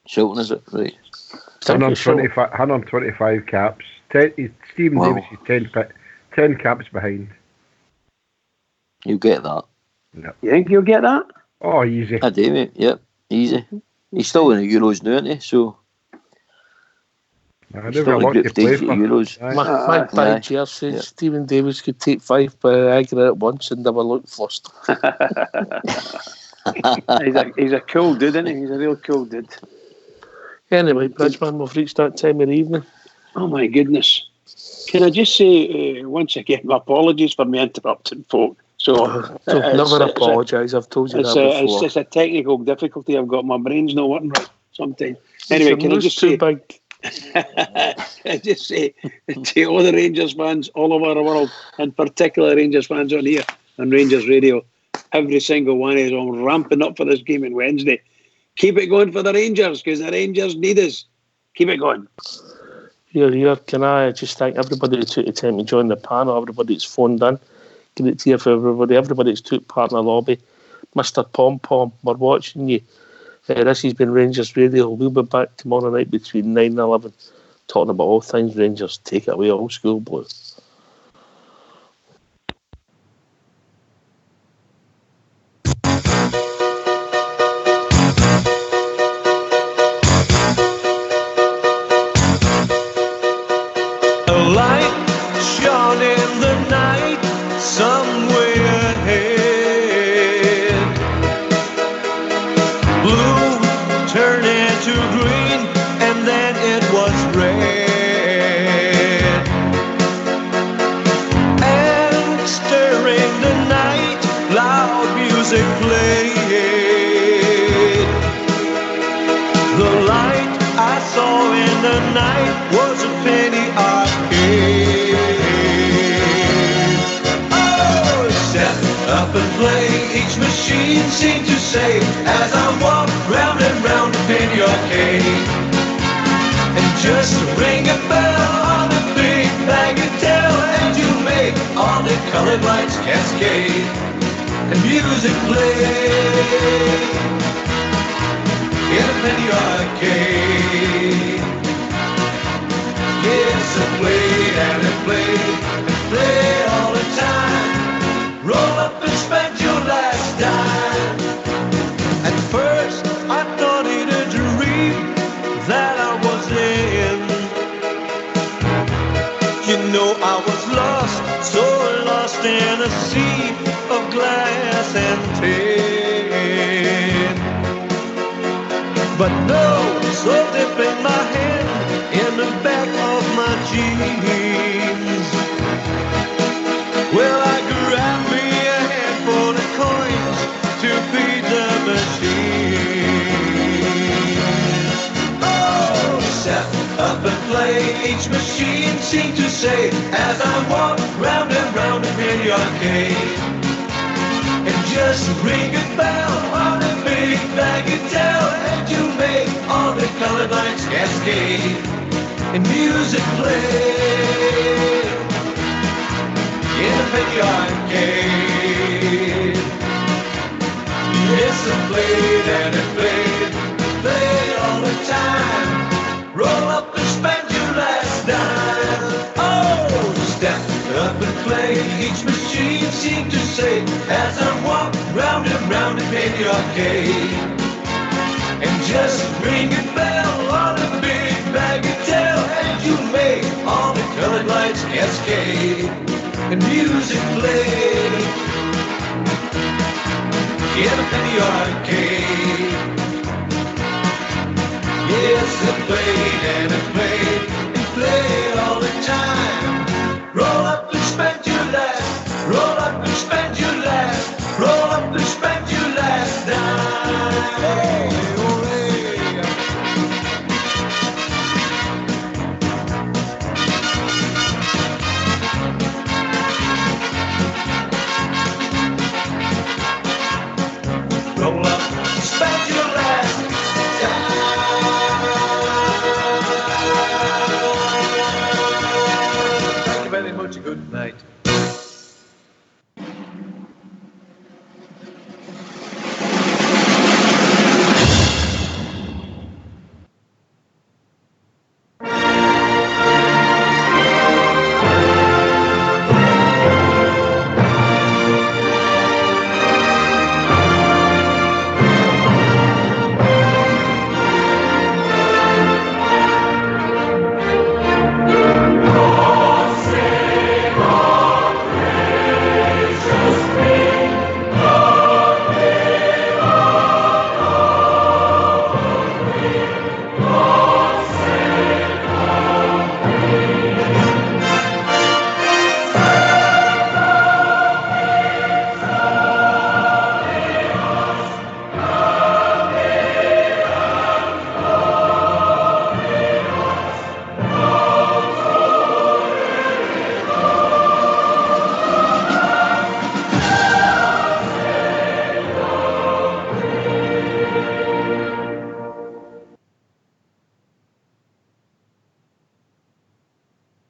Shilton, is it? Right. 125 caps. Stephen Davis is 10 caps behind. You get that. You think he'll get that? Oh, easy. I do, mate. Yep, easy. He's still in the Euros now, isn't he? So There's still a in lot group to play stage for. at Euros. Aye. Magpie Aye. Chair said Yeah. Stephen Davis could take 5 Viagra at once and never look flushed. He's a cool dude, isn't he? He's a real cool dude. Anyway, Bridgeman, we've reached that time of the evening. Oh my goodness! Can I just say once again, my apologies for me interrupting folk. So Never apologise. I've told you that before. It's a technical difficulty I've got. My brain's not working right sometimes. Your Anyway, can I nose just too say? big. I just say to all the Rangers fans all over the world, and particular Rangers fans on here on Rangers Radio, every single one is all ramping up for this game on Wednesday. Keep it going for the Rangers, because the Rangers need us. Keep it going. Here. Can I just thank everybody who took the time to join the panel, everybody that's phoned in. Great to hear from everybody that's took part in the lobby. Mr. Pom Pom, we're watching you. This has been Rangers Radio. We'll be back tomorrow night between 9 and 11, talking about all things Rangers. Take it away, Old School Blue. A light shone in the night somewhere ahead. Blue turned into green and then it was red. And stirring the night, loud music played. The light I saw in the night was a penny arcade. Oh, step up and play. Each machine seemed to say as I walk round and round a penny arcade. And just ring a bell on the big bagatelle, and you make all the colored lights cascade and music play in a penny arcade. Yes, I played and I played and played all the time. Roll up and spend your last dime. At first I thought it a dream that I was in. You know I was lost, so lost in a sea of glass and tin. But no, so deep in my hand, in the back of my jeans. Well, I grabbed me a handful of coins to feed the machine. Oh, step up and play. Each machine seemed to say as I walk round and round a penny arcade. And just ring a bell on a big bagatelle, and you make all the colored lights cascade and music play in a penny arcade. Yes, I played and I played all the time. Roll up and spend your last dime. Oh, step up and play. Each machine seemed to say as I walk round and round a penny arcade. And just ring a bell on a big bagatelle, and you make all the colored lights cascade and music play in a penny arcade. Yes, I played and I played all the time.